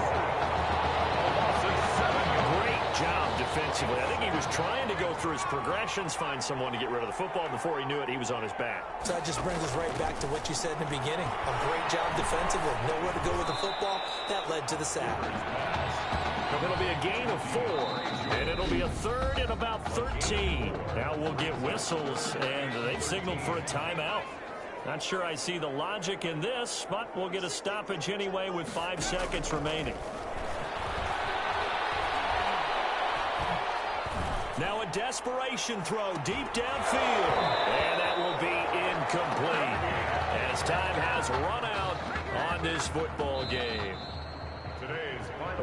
S11: Great job defensively. I think he was trying to go through his progressions, find someone to get rid of the football. Before he knew it, he was on his back.
S8: So that just brings us right back to what you said in the beginning. A great job defensively. Nowhere to go with the football. That led to the sack.
S11: It'll be a gain of 4, and it'll be a 3rd and about 13. Now we'll get whistles, and they've signaled for a timeout. Not sure I see the logic in this, but we'll get a stoppage anyway with 5 seconds remaining. Now a desperation throw deep downfield, and that will be incomplete as time has run out on this football game.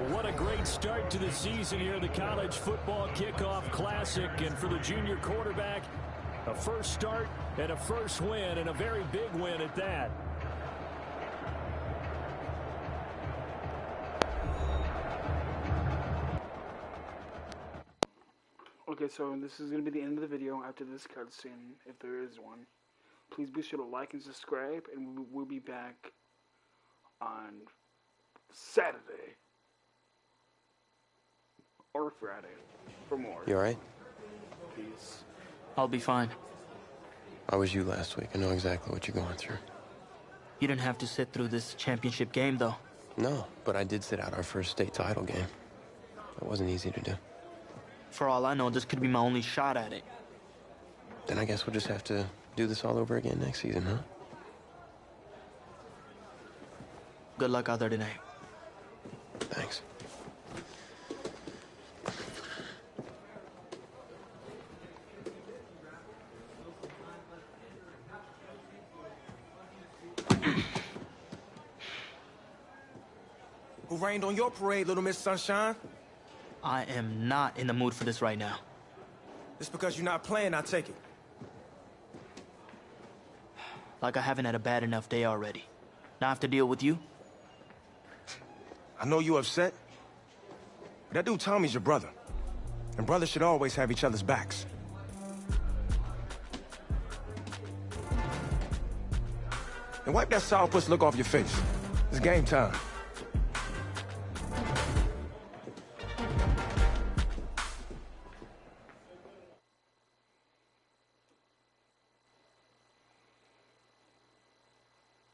S11: What a great start to the season here, the College Football Kickoff Classic, and for the junior quarterback, a first start and a first win, and a very big win at that.
S1: Okay, so this is going to be the end of the video after this cutscene, if there is one. Please be sure to like and subscribe, and we'll be back on Saturday or Friday for more.
S4: You alright?
S1: Peace.
S3: I'll be fine.
S4: I was you last week. I know exactly what you're going through.
S3: You didn't have to sit through this championship game, though.
S4: No, but I did sit out our first state title game. It wasn't easy to do.
S3: For all I know, this could be my only shot at it.
S4: Then I guess we'll just have to do this all over again next season, huh?
S3: Good luck out there tonight.
S4: Thanks.
S12: Who rained on your parade, Little Miss Sunshine?
S3: I am not in the mood for this right now.
S12: Just because you're not playing, I take it.
S3: Like I haven't had a bad enough day already. Now I have to deal with you?
S12: I know you're upset. But that dude Tommy's your brother. And brothers should always have each other's backs. And wipe that sourpuss look off your face. It's game time.